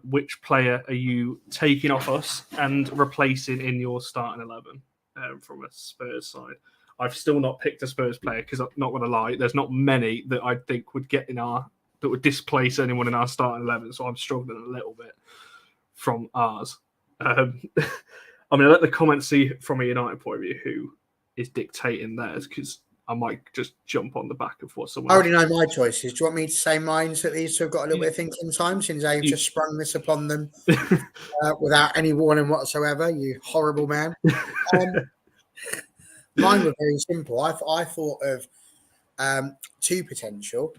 A: Which player are you taking off us and replacing in your starting 11 from a Spurs side? I've still not picked a Spurs player because I'm not going to lie, there's not many that I think would get that would displace anyone in our starting 11. So I'm struggling a little bit from ours. I mean, I let the comments see from a United point of view who is dictating theirs, because I might just jump on the back of what someone.
B: I already know my choices. Do you want me to say mine so at least have got a little bit of thinking time, since I've just sprung this upon them without any warning whatsoever? You horrible man. Mine were very simple. I thought of 2 potential.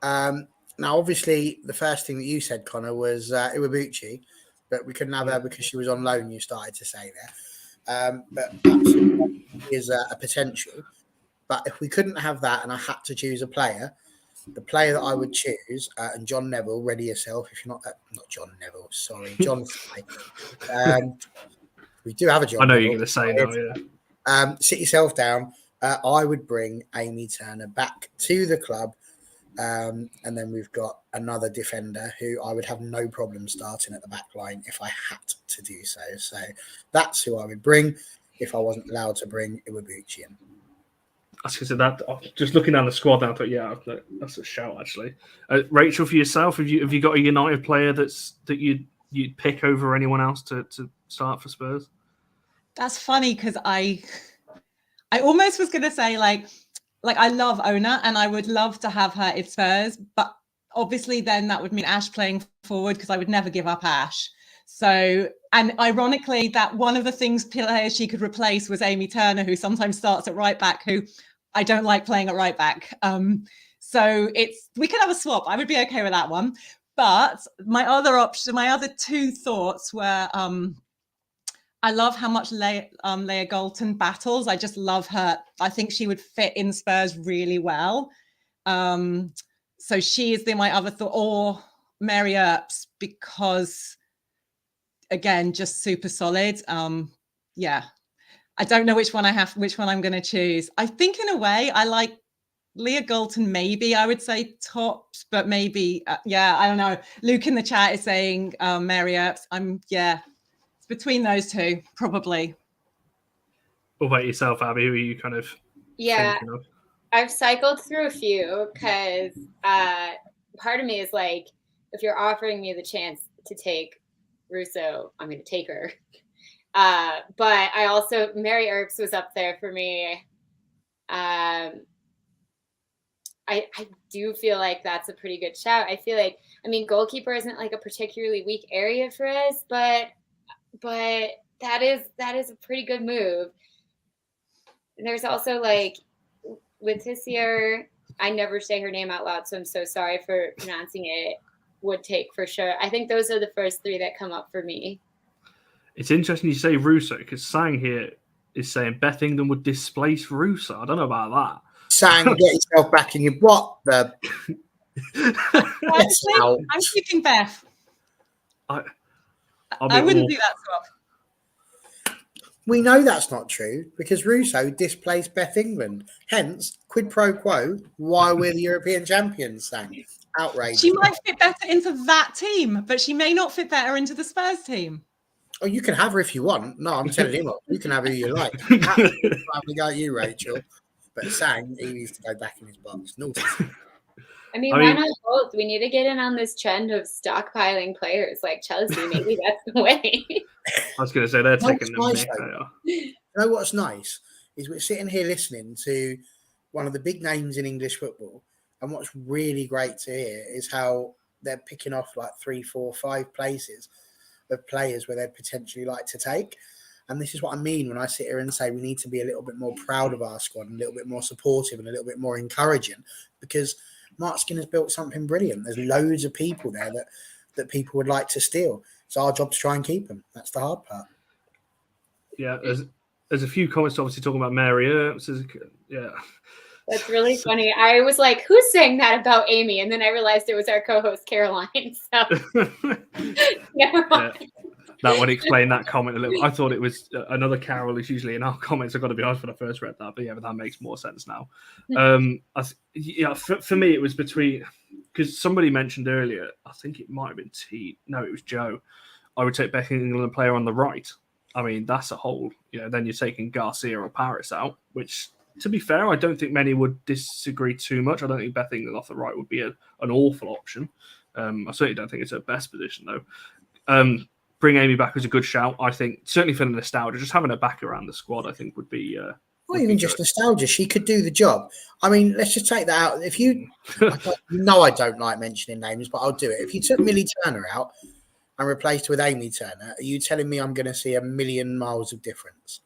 B: Now, obviously, the first thing that you said, Connor, was Iwabuchi. But we couldn't have her because she was on loan, you started to say there. But absolutely is a potential. But if we couldn't have that and I had to choose a player, the player that I would choose, and John Neville, ready yourself. If you're not John Neville, sorry, John. We do have a John
A: I know
B: Neville.
A: you're going to say no, yeah.
B: Sit yourself down. I would bring Amy Turner back to the club And then we've got another defender who I would have no problem starting at the back line if I had to do so. So that's who I would bring. If I wasn't allowed to bring Iwabuchi in.
A: I was going to say that. Just looking down the squad, I thought, yeah, that's a shout actually. Rachel, for yourself, have you got a United player that you'd pick over anyone else to start for Spurs?
D: That's funny because I almost was going to say like I love Ona and I would love to have her at Spurs, but obviously then that would mean Ash playing forward because I would never give up Ash. So, and ironically, that one of the players she could replace was Amy Turner, who sometimes starts at right back, who I don't like playing at right back. So we could have a swap. I would be okay with that one. But my other two thoughts were, I love how much Leah Galton battles. I just love her. I think she would fit in Spurs really well. So she is my other thought, or Mary Earps, because again, just super solid. Yeah, I don't know which one I'm going to choose. I think in a way I like Leah Galton. Maybe I would say tops, but maybe I don't know. Luke in the chat is saying Mary Earps. It's between those two probably.
A: What about yourself, Abby? Who are you kind of thinking of?
C: I've cycled through a few because part of me is like, if you're offering me the chance to take Russo, I'm going to take her. But I also, Mary Earps was up there for me. I do feel like that's a pretty good shout. I feel like, goalkeeper isn't like a particularly weak area for us, but that is a pretty good move. There's also like Leticia, I never say her name out loud, so I'm so sorry for pronouncing it, would take for sure. I think those are the first three that come up for me.
A: It's interesting you say Russo, because Sang here is saying Beth England would displace Russo. I don't know about that.
B: Sang, get yourself back in your what the
D: Honestly, I'm keeping Beth. I wouldn't do that swap.
B: We know that's not true because Russo displaced Beth England. Hence, quid pro quo, why we're the European champions, Sang. Outrageous.
D: She might fit better into that team, but she may not fit better into the Spurs team.
B: Oh, you can have her if you want. No, I'm telling him, you can have who you like. Absolutely go at you, Rachel. But Sang, he needs to go back in his box. Naughty.
C: Why not both? We need to get in on this trend of stockpiling players like Chelsea. Maybe that's the way.
A: I was going to say they're taking the mick.
B: You know what's nice is we're sitting here listening to one of the big names in English football, and what's really great to hear is how they're picking off like 3, 4, 5 places of players where they'd potentially like to take. And this is what I mean when I sit here and say we need to be a little bit more proud of our squad and a little bit more supportive and a little bit more encouraging, because Marc Skinner's built something brilliant. There's loads of people there that people would like to steal. It's our job to try and keep them. That's the hard part.
A: Yeah, there's a few comments obviously talking about Mary Earps. Yeah.
C: That's really funny. I was like, who's saying that about Amy? And then I realized it was our co-host, Caroline. So never mind.
A: Yeah. That would explain that comment a little. I thought it was another Carol who's usually in our comments. I've got to be honest when I first read that. But yeah, but that makes more sense now. For me, it was between, because somebody mentioned earlier, I think it might have been it was Joe. I would take Beth England player on the right. I mean, that's a whole, then you're taking Garcia or Paris out, which, to be fair, I don't think many would disagree too much. I don't think Beth England off the right would be an awful option. I certainly don't think it's her best position, though. Bring Amy back was a good shout. I think, certainly for the nostalgia, just having her back around the squad, I think would be...
B: Not even just nostalgia. She could do the job. I mean, let's just take that out. If you... I don't like mentioning names, but I'll do it. If you took Millie Turner out and replaced her with Amy Turner, are you telling me I'm going to see a million miles of difference?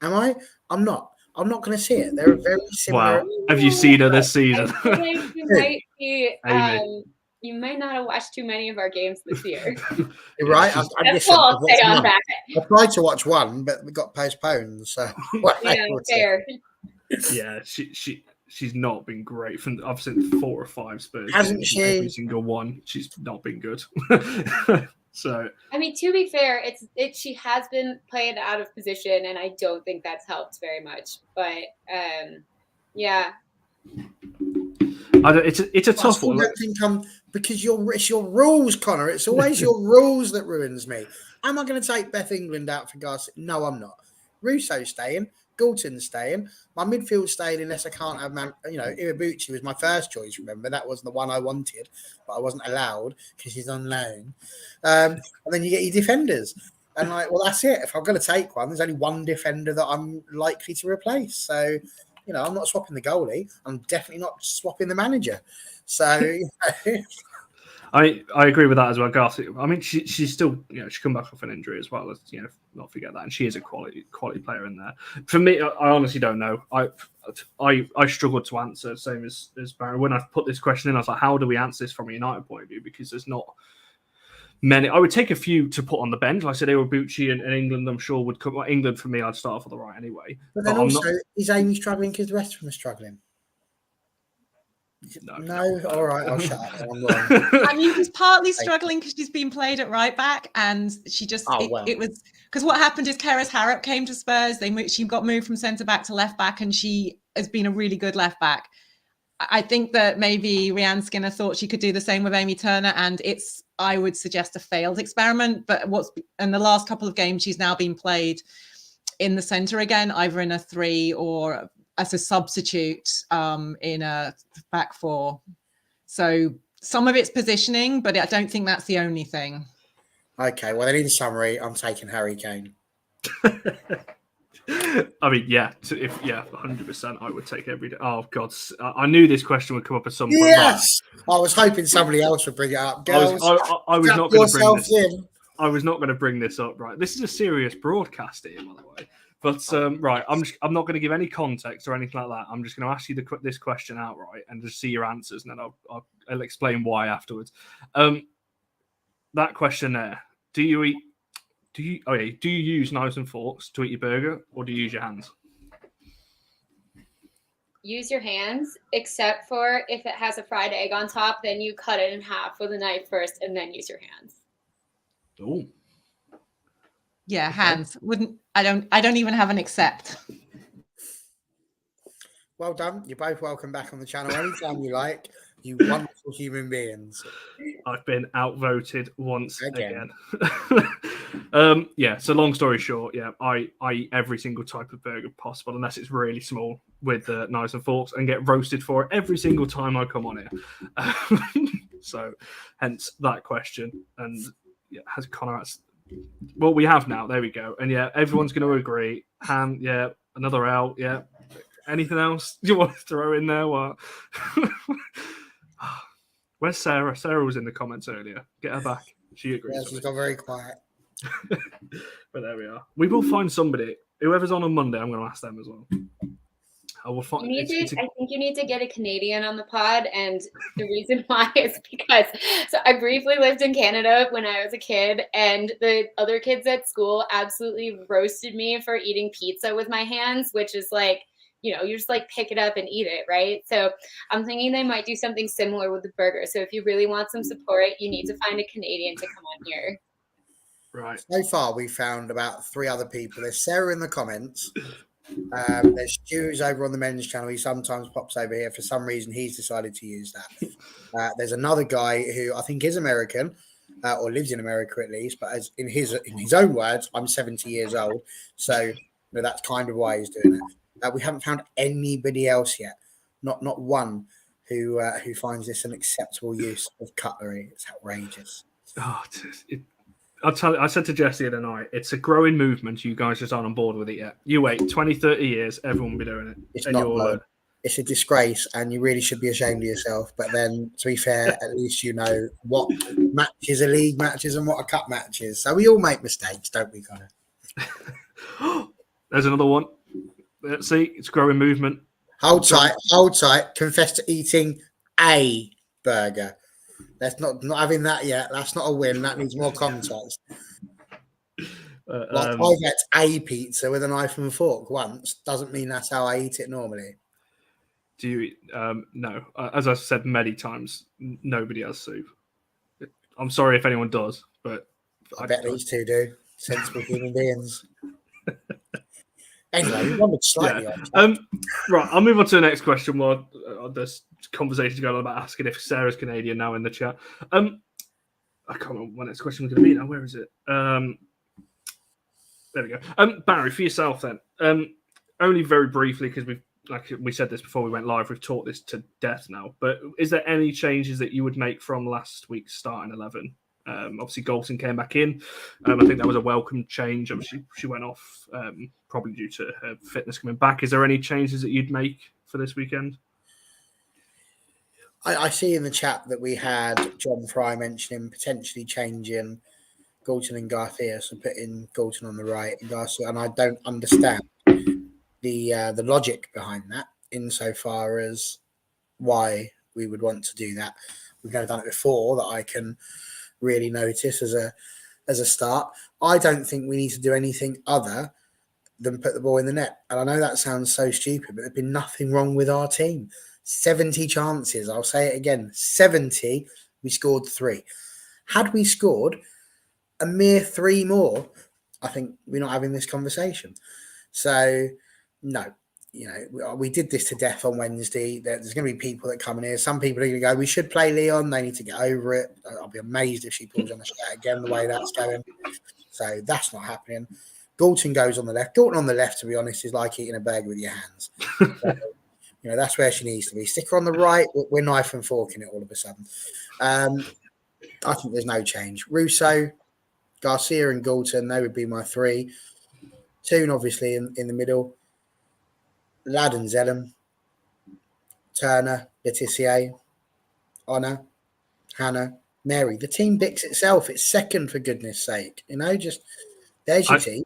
B: Am I? I'm not. I'm not going to see it. They're very similar.
A: Wow. Have you seen her this season?
C: I feel like you might be... you might not have watched too many of our games this year.
B: You're right.
C: That's all I'll say on that.
B: I tried to watch one, but we got postponed. So
C: fair.
A: Yeah, she's not been great. I've seen 4 or 5 Spurs.
B: Hasn't she?
A: Every single one, she's not been good. So
C: to be fair, she has been playing out of position, and I don't think that's helped very much. But yeah.
A: It's a tough one.
B: I don't think because it's your rules, Connor. It's always your rules that ruins me. Am I going to take Beth England out for Garcia? No, I'm not. Russo's staying. Galton's staying. My midfield's staying unless I can't have Iwabuchi was my first choice. Remember, that wasn't the one I wanted, but I wasn't allowed because she's on loan. And then you get your defenders. And that's it. If I'm going to take one, there's only one defender that I'm likely to replace. So, I'm not swapping the goalie. I'm definitely not swapping the manager. So,
A: I agree with that as well, Garth. I mean, she's still, she come back off an injury as well. Not forget that, and she is a quality player in there. For me, I honestly don't know. I struggled to answer, same as Barry. When I put this question in, I was like, how do we answer this from a United point of view? Because there's not many. I would take a few to put on the bench. Like I said, Iwabuchi and England, I'm sure would come. Well, England for me, I'd start off on the right anyway.
B: But then is Amy struggling because the rest of them are struggling? No, all right, I'll shut up. I'm wrong.
D: I mean, she's partly struggling because she's been played at right back, and she just it was because what happened is Keris Harrop came to Spurs. She got moved from centre back to left back, and she has been a really good left back. I think that maybe Rhiannon Skinner thought she could do the same with Amy Turner, and I would suggest a failed experiment. But in the last couple of games, she's now been played in the centre again, either in a 3 or as a substitute in a back 4. So some of it's positioning, but I don't think that's the only thing.
B: Okay, well, then in summary, I'm taking Harry Kane.
A: I mean, 100%, I would take every day. Oh, God. I knew this question would come up at some point.
B: Yes! I was hoping somebody else would bring it up. Girls,
A: I was not going to bring this in. I was not going to bring this up, right? This is a serious broadcast here, by the way. But right, I'm not going to give any context or anything like that. I'm just going to ask you this question outright and just see your answers, and then I'll explain why afterwards. That question there: Do you use knives and forks to eat your burger, or do you use your hands?
C: Use your hands, except for if it has a fried egg on top, then you cut it in half with a knife first, and then use your hands.
A: Oh.
D: Yeah, hands. I don't even have an except.
B: Well done. You're both welcome back on the channel anytime you like. You wonderful human beings.
A: I've been outvoted once again. So long story short, I eat every single type of burger possible, unless it's really small, with knives and forks, and get roasted for it every single time I come on here. So hence that question. And has Connor asked? Well, we have now. There we go. And everyone's going to agree. Hand, another L. Yeah. Anything else you want to throw in there? What? Where's Sarah? Sarah was in the comments earlier. Get her back. She agrees.
B: Yeah, she's got very quiet.
A: But there we are. We will find somebody. Whoever's on Monday, I'm going to ask them as well. I will find.
C: I think you need to get a Canadian on the pod, and the reason why is because I briefly lived in Canada when I was a kid, and the other kids at school absolutely roasted me for eating pizza with my hands, which is like, you just like pick it up and eat it, right? So I'm thinking they might do something similar with the burger. So if you really want some support, you need to find a Canadian to come on here.
A: Right.
B: So far, we found about 3 other people. There's Sarah in the comments. There's Stu's over on the men's channel. He sometimes pops over here. For some reason, he's decided to use that. There's another guy who I think is American, or lives in America at least, but as in his own words, I'm 70 years old. So that's kind of why he's doing it. We haven't found anybody else yet. Not one who finds this an acceptable use of cutlery. It's outrageous.
A: Oh, I'll tell you, I said to Jesse the other night, it's a growing movement. You guys just aren't on board with it yet. You wait 20, 30 years, everyone will be doing it.
B: It's not it's a disgrace, and you really should be ashamed of yourself. But then, to be fair, at least you know what matches are league matches and what are cup matches. So we all make mistakes, don't we, Connor?
A: There's another one. Let's see, it's a growing movement.
B: Hold tight. Confess to eating a burger. Let's not having that yet. That's not a win. That needs more context. I've had a pizza with a knife and fork once. Doesn't mean that's how I eat it normally.
A: Do you? No. As I've said many times, nobody has soup. I'm sorry if anyone does, but
B: I bet these two do. Sensible human beings. Anyway, we wandered slightly on.
A: Right, I'll move on to the next question while there's conversations going on about asking if Sarah's Canadian now in the chat. I can't remember what next question was going to be now. Where is it? There we go. Barry, for yourself then. Only very briefly, because we said this before we went live, we've taught this to death now. But is there any changes that you would make from last week's starting 11? Obviously, Galton came back in. I think that was a welcome change. Obviously, she went off probably due to her fitness coming back. Is there any changes that you'd make for this weekend?
B: I see in the chat that we had John Fry mentioning potentially changing Galton and Garcia, so putting Galton on the right and Garcia, and I don't understand the logic behind that insofar as why we would want to do that. We've never done it before that I can really notice as a start. I don't think we need to do anything other than put the ball in the net. And I know that sounds so stupid, but there's been nothing wrong with our team. 70 chances. I'll say it again. 70. We scored 3. Had we scored a mere 3 more, I think we're not having this conversation. So, no. We did this to death on Wednesday. There's going to be people that come in here. Some people are going to go, we should play Leon. They need to get over it. I'll be amazed if she pulls on the chat again the way that's going. So that's not happening. Galton goes on the left. Galton on the left, to be honest, is like eating a burger with your hands. So, that's where she needs to be. Stick her on the right. We're knife and forking it all of a sudden. I think there's no change. Russo, Garcia and Galton, they would be my 3. Toon, obviously, in the middle. Ladd and Zellum, Turner, Letitia, Honor, Hannah, Mary. The team picks itself. It's second, for goodness sake. Just there's your team.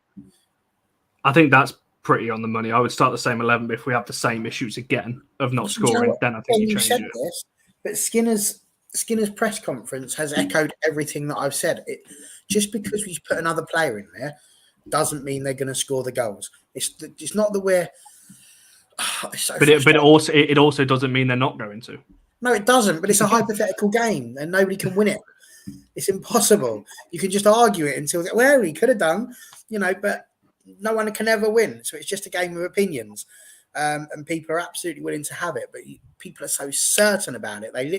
A: I think that's pretty on the money. I would start the same 11, but if we have the same issues again of not scoring, then I think you change it.
B: This, but Skinner's press conference has echoed everything that I've said. Just because we put another player in there doesn't mean they're going to score the goals. It's not that we're. So
A: but it also doesn't mean they're not going to.
B: No, it doesn't. But it's a hypothetical game, and nobody can win it. It's impossible. You can just argue it until he could have done, but no one can ever win. So it's just a game of opinions, and people are absolutely willing to have it. But people are so certain about it. They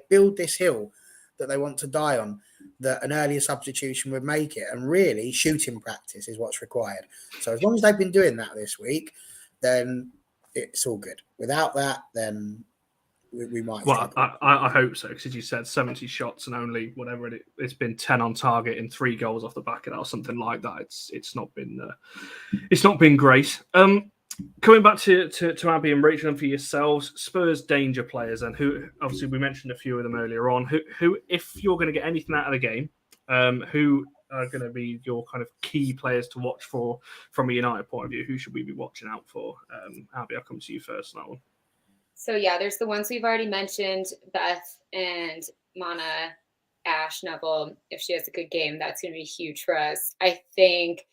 B: build this hill that they want to die on. That an earlier substitution would make it, and really shooting practice is what's required. So as long as they've been doing that this week, then it's all good. Without that, then we might.
A: Well, I hope so, because as you said, 70 shots and only whatever it's been 10 on target and 3 goals off the back of that or something like that. It's not been great. Coming back to Abby and Rachel, and for yourselves, Spurs danger players, and who obviously we mentioned a few of them earlier on. Who if you're going to get anything out of the game, who are going to be your kind of key players to watch for from a United point of view? Who should we be watching out for? Abby, I'll come to you first on that one.
C: So yeah, there's the ones we've already mentioned, Beth and Mana, Ash, Neville. If she has a good game, that's going to be huge for us. I think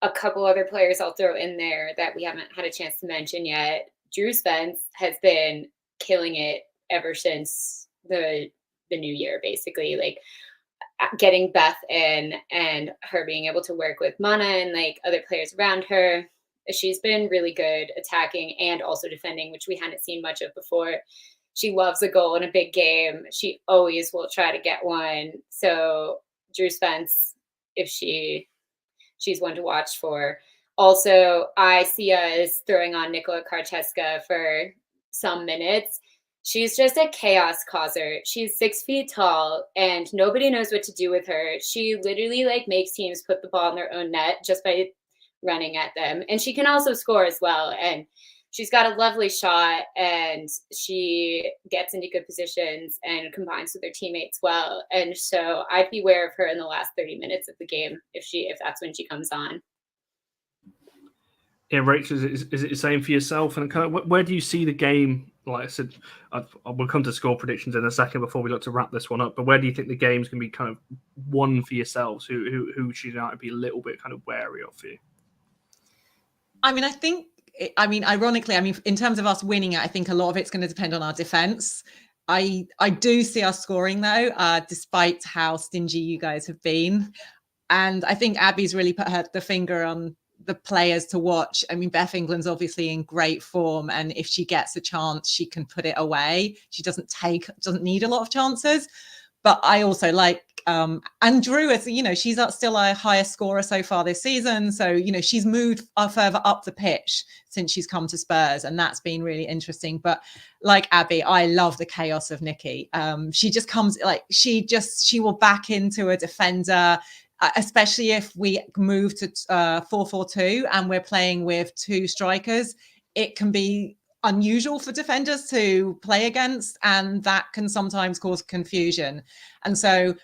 C: a couple other players I'll throw in there that we haven't had a chance to mention yet. Drew Spence has been killing it ever since the new year, basically. Like getting Beth in and her being able to work with Mana and like other players around her. She's been really good attacking and also defending, which we hadn't seen much of before. She loves a goal in a big game. She always will try to get one. So Drew Spence, if she's one to watch for. Also, I see us throwing on Nicola Karcheska for some minutes. She's just a chaos causer. She's 6 feet tall and nobody knows what to do with her. She literally makes teams put the ball in their own net just by running at them. And she can also score as well. And she's got a lovely shot and she gets into good positions and combines with her teammates well. And so I'd beware of her in the last 30 minutes of the game if that's when she comes on.
A: Yeah, Rachel, is it the same for yourself? And kind of, where do you see the game? Like I said, we'll come to score predictions in a second before we look to wrap this one up. But where do you think the game's going to be kind of won for yourselves? Who should United be a little bit kind of wary of for you?
D: Ironically, in terms of us winning it, I think a lot of it's going to depend on our defense. I do see us scoring though, despite how stingy you guys have been. And I think Abby's really put the finger on the players to watch. I mean, Beth England's obviously in great form, and if she gets a chance, she can put it away. She doesn't need a lot of chances. But I also like Drew, as you know, she's still our highest scorer so far this season. So, you know, she's moved further up the pitch since she's come to Spurs, and that's been really interesting. But like Abby, I love the chaos of Nikki. She just comes she will back into a defender, especially if we move to 4-4-2 and we're playing with two strikers. It can be unusual for defenders to play against, and that can sometimes cause confusion. And so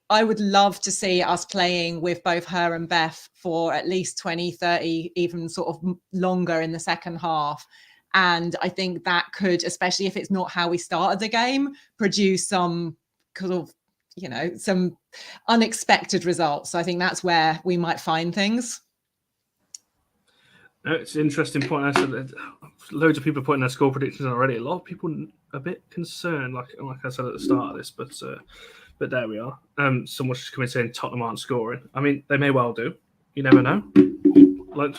D: I would love to see us playing with both her and Beth for at least 20, 30, even sort of longer in the second half. And I think that could, especially if it's not how we started the game, produce some kind of, you know, some unexpected results. So I think that's where we might find things.
A: It's an interesting point. I said loads of people putting their score predictions on already. A lot of people a bit concerned, like I said at the start of this, but there we are. Someone's just coming saying Tottenham aren't scoring. I mean, they may well do. You never know. Like,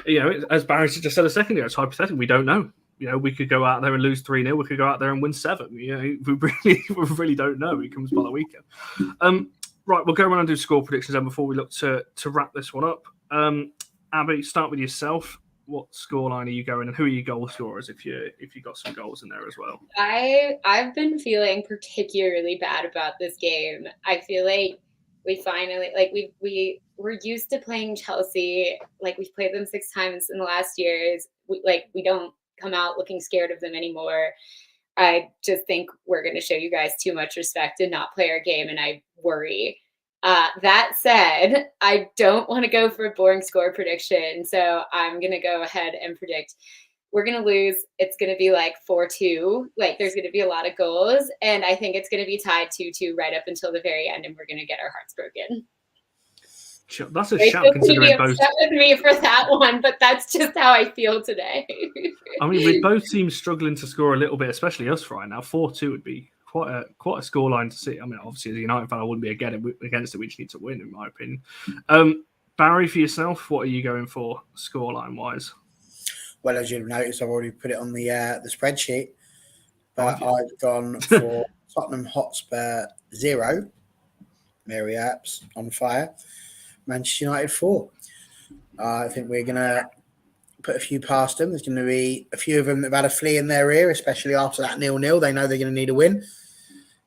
A: you know, as Barry just said a second ago, it's hypothetical. We don't know. You know, we could go out there and lose 3-0. We could go out there and win 7. You know, we really don't know. It comes by the weekend. Right, we'll go around and do score predictions then before we look to wrap this one up. Abby, start with yourself. What scoreline are you going, and who are your goal scorers if you got some goals in there as well?
C: I've been feeling particularly bad about this game. I feel like we finally we're used to playing Chelsea. Like, we've played them 6 times in the last years. We don't come out looking scared of them anymore. I just think we're going to show you guys too much respect and not play our game, and I worry. That said, I don't want to go for a boring score prediction, so I'm going to go ahead and predict we're going to lose. It's going to be like 4-2. Like, there's going to be a lot of goals, and I think it's going to be tied 2-2 right up until the very end, and we're going to get our hearts broken.
A: That's a shout, considering both.
C: Upset with me for that one, but that's just how I feel today.
A: I mean, with both teams struggling to score a little bit, especially us right now, 4-2 would be quite a scoreline to see. I mean, obviously, as a United fan, I wouldn't be against it. We just need to win, in my opinion. Barry, for yourself, what are you going for scoreline wise?
B: Well, as you've noticed, I've already put it on the spreadsheet, but I've gone for Tottenham Hotspur 0, Mary Apps on fire, Manchester United 4. I think we're going to put a few past them. There's going to be a few of them that have had a flea in their ear, especially after that 0-0. They know they're going to need a win.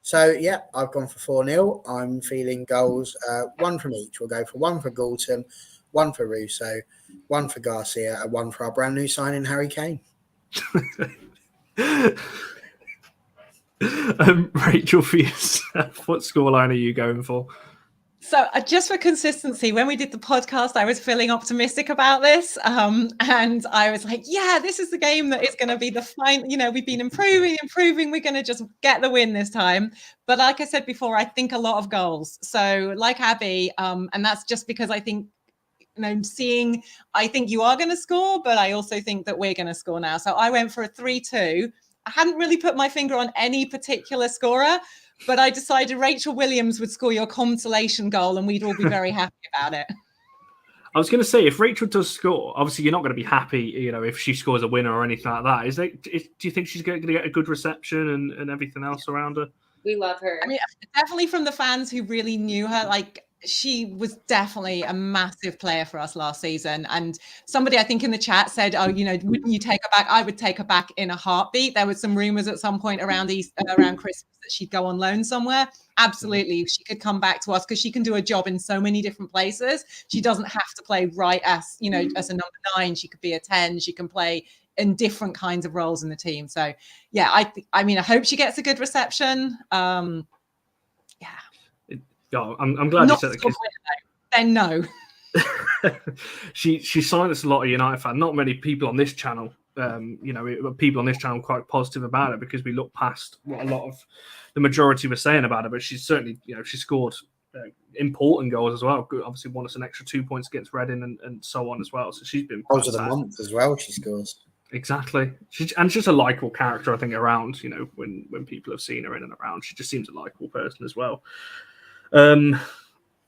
B: So, yeah, I've gone for 4-0. I'm feeling goals, 1 from each. We'll go for 1 for Galton, 1 for Russo, 1 for Garcia, and 1 for our brand new signing, Harry Kane.
D: Rachel, for yourself, what scoreline are you going for? So just for consistency, when we did the podcast, I was feeling optimistic about this. And I was like, yeah, this is the game that is going to be the fine. You know, we've been improving. We're going to just get the win this time. But like I said before, I think a lot of goals. So like Abby, and that's just because I think, you know, I think you are going to score, but I also think that we're going to score now. So I went for a 3-2. I hadn't really put my finger on any particular scorer, but I decided Rachel Williams would score your consolation goal and we'd all be very happy about it.
A: I was going to say, if Rachel does score, obviously you're not going to be happy, you know, if she scores a winner or anything like that. Do you think she's going to get a good reception and everything else around her?
C: We love her.
D: I mean, definitely from the fans who really knew her, like, she was definitely a massive player for us last season. And somebody, I think in the chat said, oh, you know, wouldn't you take her back? I would take her back in a heartbeat. There was some rumors at some point around Christmas that she'd go on loan somewhere. Absolutely. She could come back to us because she can do a job in so many different places. She doesn't have to play right as, you know, as a number 9. She could be a 10. She can play in different kinds of roles in the team. So yeah, I mean, I hope she gets a good reception.
A: Yeah, I'm glad
D: not
A: you said that.
D: Then no.
A: She silenced a lot of United fans. Not many people on this channel, you know, people on this channel quite positive about it because we look past what a lot of the majority were saying about her. But she's certainly, you know, she scored important goals as well. Obviously, won us an extra 2 points against Reading and so on as well. So she's been
B: goals of the month as well. She scores.
A: Exactly. She's just a likable character, I think, around, you know, when people have seen her in and around. She just seems a likable person as well.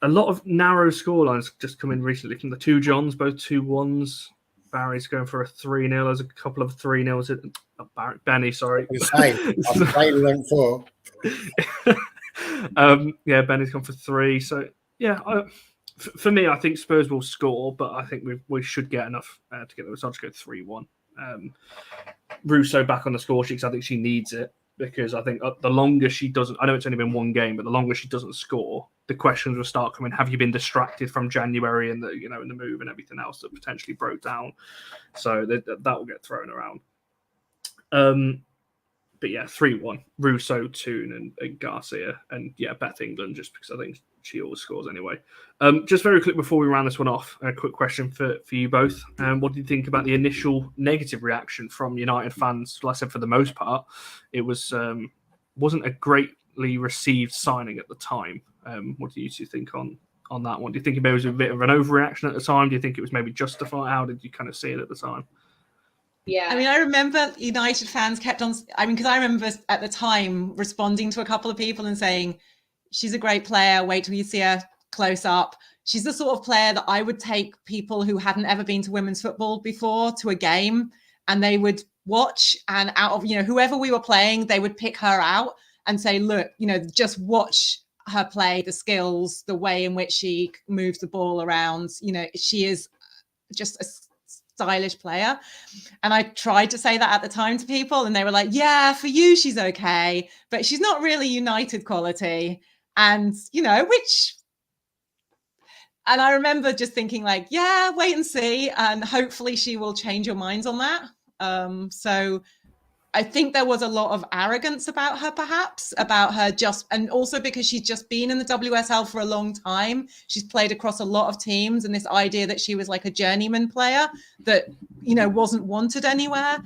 A: a lot of narrow scorelines just come in recently from the two Johns, both 2-1s. Barry's going for a 3-0. There's a couple of 3-0s. Benny, sorry.
B: I went for.
A: Yeah, Benny's gone for 3. So, yeah, for me, I think Spurs will score, but I think we should get enough to get the result to go 3-1. Russo back on the score sheet because I think she needs it, because I think the longer she doesn't, I know it's only been one game, but the longer she doesn't score, the questions will start coming. Have you been distracted from January and in the move and everything else that potentially broke down? So that will get thrown around. But yeah, 3-1. Russo, Toon, and Garcia, and yeah, Beth England, just because I think she always scores anyway. Just very quick before we round this one off, a quick question for you both. What do you think about the initial negative reaction from United fans? Like I said, for the most part, it wasn't a greatly received signing at the time. What do you two think on that one? Do you think it was a bit of an overreaction at the time? Do you think it was maybe justified? How did you kind of see it at the time?
C: Yeah.
D: I mean, I remember United fans kept on, because I remember at the time responding to a couple of people and saying, she's a great player. Wait till you see her close up. She's the sort of player that I would take people who hadn't ever been to women's football before to a game, and they would watch, and out of, whoever we were playing, they would pick her out and say, look, just watch her play, the skills, the way in which she moves the ball around. She is just a stylish player. And I tried to say that at the time to people, and they were like, yeah, for you she's okay, but she's not really United quality. And and I remember just thinking like, yeah, wait and see, and hopefully she will change your minds on that. So I think there was a lot of arrogance about her, perhaps, and also because she's just been in the WSL for a long time. She's played across a lot of teams, and this idea that she was like a journeyman player that, wasn't wanted anywhere.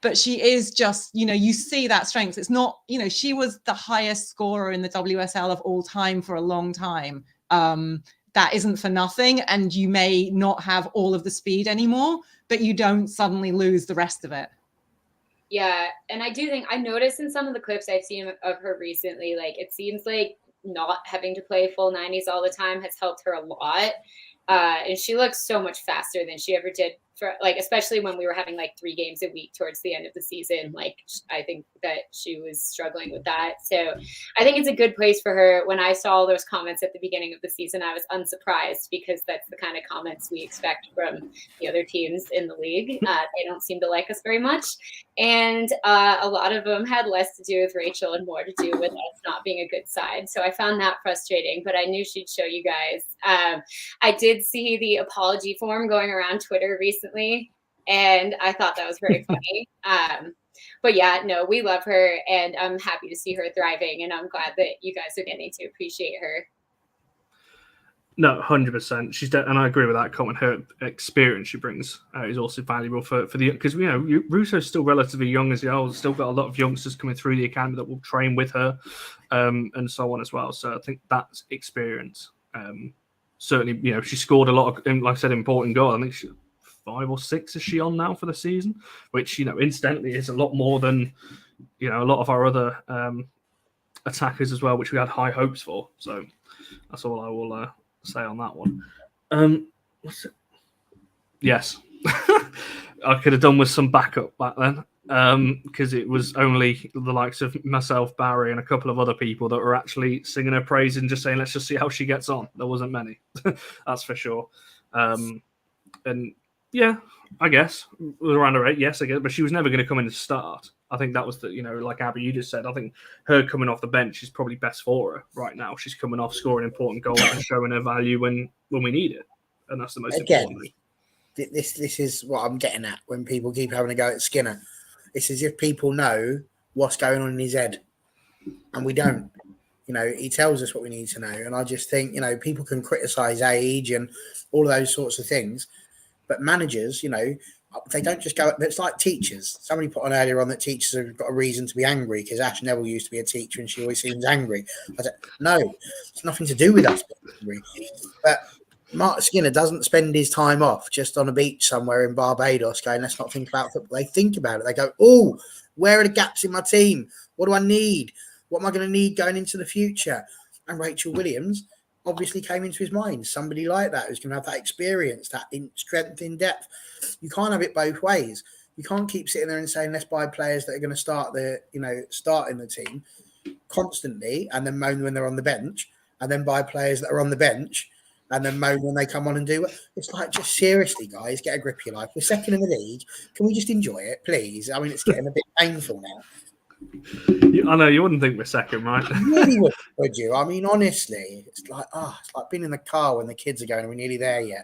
D: But she is just, you see that strength. It's not, she was the highest scorer in the WSL of all time for a long time. That isn't for nothing. And you may not have all of the speed anymore, but you don't suddenly lose the rest of it.
C: Yeah, and I do think I noticed in some of the clips I've seen of her recently, like it seems like not having to play full 90s all the time has helped her a lot. And she looks so much faster than she ever did, for like, especially when we were having like 3 games a week towards the end of the season. Like, I think that she was struggling with that. So I think it's a good place for her. When I saw those comments at the beginning of the season, I was unsurprised, because that's the kind of comments we expect from the other teams in the league. They don't seem to like us very much. And a lot of them had less to do with Rachel and more to do with us not being a good side. So I found that frustrating, but I knew she'd show you guys. I did see the apology form going around Twitter recently, and I thought that was very funny. But yeah, no, we love her, and I'm happy to see her thriving, and I'm glad that you guys are getting to appreciate her.
A: No, 100%. She's and I agree with that comment. Her experience she brings is also valuable for the, because Russo's still relatively young as well. Still got a lot of youngsters coming through the academy that will train with her, and so on as well. So I think that's experience. Certainly, she scored a lot of, like I said, important goals. I think 5 or 6 is she on now for the season, which incidentally is a lot more than a lot of our other attackers as well, which we had high hopes for. So that's all I will say on that one. What's it? Yes, I could have done with some backup back then, because it was only the likes of myself, Barry, and a couple of other people that were actually singing her praise and just saying, let's just see how she gets on. There wasn't many, that's for sure. And yeah, I guess around her 8, yes, I guess, but she was never going to come in and start. I think that was the, like Abby, you just said, I think her coming off the bench is probably best for her right now. She's coming off, scoring important goals and showing her value when we need it. And that's the most important thing.
B: This is what I'm getting at when people keep having a go at Skinner. It's as if people know what's going on in his head, and we don't. He tells us what we need to know. And I just think, people can criticise age and all of those sorts of things, but managers, they don't just go. It's like teachers. Somebody put on earlier on that teachers have got a reason to be angry because Ash Neville used to be a teacher and she always seems angry. I said, no, it's nothing to do with us being angry. But Marc Skinner doesn't spend his time off just on a beach somewhere in Barbados going, let's not think about football. They think about it. They go, oh, where are the gaps in my team? What do I need? What am I going to need going into the future? And Rachel Williams obviously came into his mind. Somebody like that who's going to have that experience, that strength in depth. You can't have it both ways. You can't keep sitting there and saying, let's buy players that are going to start in the team constantly and then moan when they're on the bench, and then buy players that are on the bench and then moan when they come on and do it. It's like, just seriously, guys, get a grip of your life. We're second in the league. Can we just enjoy it, please? I mean, it's getting a bit painful now.
A: I know you wouldn't think we're second, right?
B: You really would you? I mean, honestly, it's like being in the car when the kids are going, are we nearly there yet?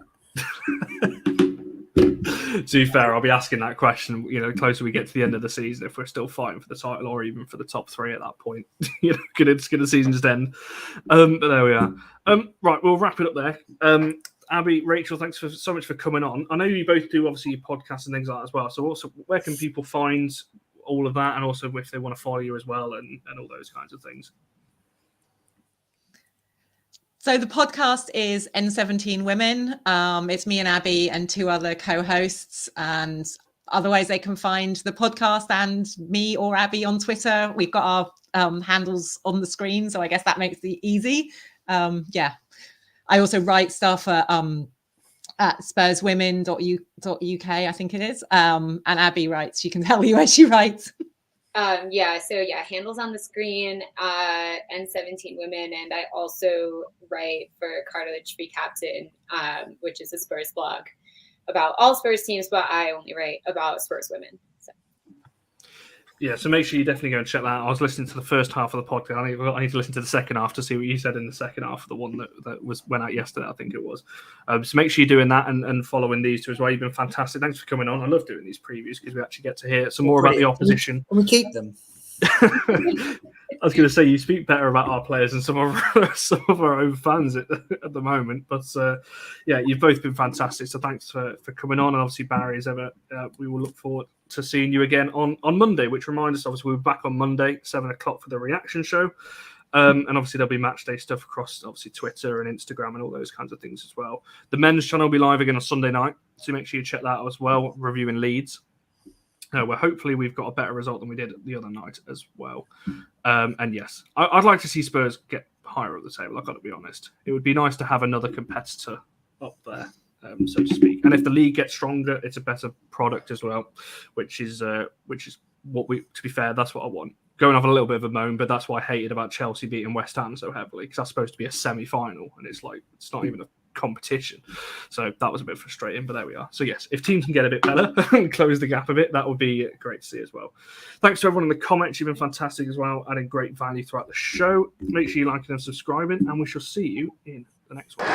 A: To be fair, I'll be asking that question, the closer we get to the end of the season, if we're still fighting for the title or even for the top 3 at that point. Could the season just end? But there we are. Right, we'll wrap it up there. Abby, Rachel, thanks so much for coming on. I know you both do, obviously, your podcasts and things like that as well. So also, where can people find all of that, and also if they want to follow you as well and all those kinds of things?
D: So the podcast is N17 Women. It's me and Abby and 2 other co-hosts. And otherwise, they can find the podcast and me or Abby on Twitter. We've got our handles on the screen, so I guess that makes it easy. I also write stuff at spurswomen.uk, I think it is. And Abby writes. She can tell you where she writes.
C: Handles on the screen, N17 Women, and I also write for Cartilage Free Captain, which is a Spurs blog about all Spurs teams, but I only write about Spurs women.
A: So make sure you definitely go and check that out. I was listening to the first half of the podcast. I need to listen to the second half to see what you said in the second half of the one that went out yesterday, I think it was. So make sure you're doing that and following these 2 as well. You've been fantastic. Thanks for coming on. I love doing these previews because we actually get to hear some more about the opposition.
B: And we keep them.
A: I was going to say you speak better about our players than some of our own fans at the moment, but you've both been fantastic. So thanks for coming on, and obviously Barry, as ever, we will look forward to seeing you again on Monday. Which reminds us, obviously, we're back on Monday, 7:00 for the reaction show, and obviously there'll be match day stuff across obviously Twitter and Instagram and all those kinds of things as well. The men's channel will be live again on Sunday night, so make sure you check that out as well. Reviewing Leeds. Where hopefully we've got a better result than we did the other night as well. And yes, I'd like to see Spurs get higher up the table. I've got to be honest. It would be nice to have another competitor up there, so to speak. And if the league gets stronger, it's a better product as well, which is what we. To be fair, that's what I want. Go and have a little bit of a moan, but that's why I hated about Chelsea beating West Ham so heavily, because that's supposed to be a semi-final, and it's not even a competition. So that was a bit frustrating, but there we are. So yes, if teams can get a bit better and close the gap a bit, that would be great to see as well. Thanks to everyone in the comments. You've been fantastic as well, adding great value throughout the show. Make sure you like and subscribing, and we shall see you in the next one.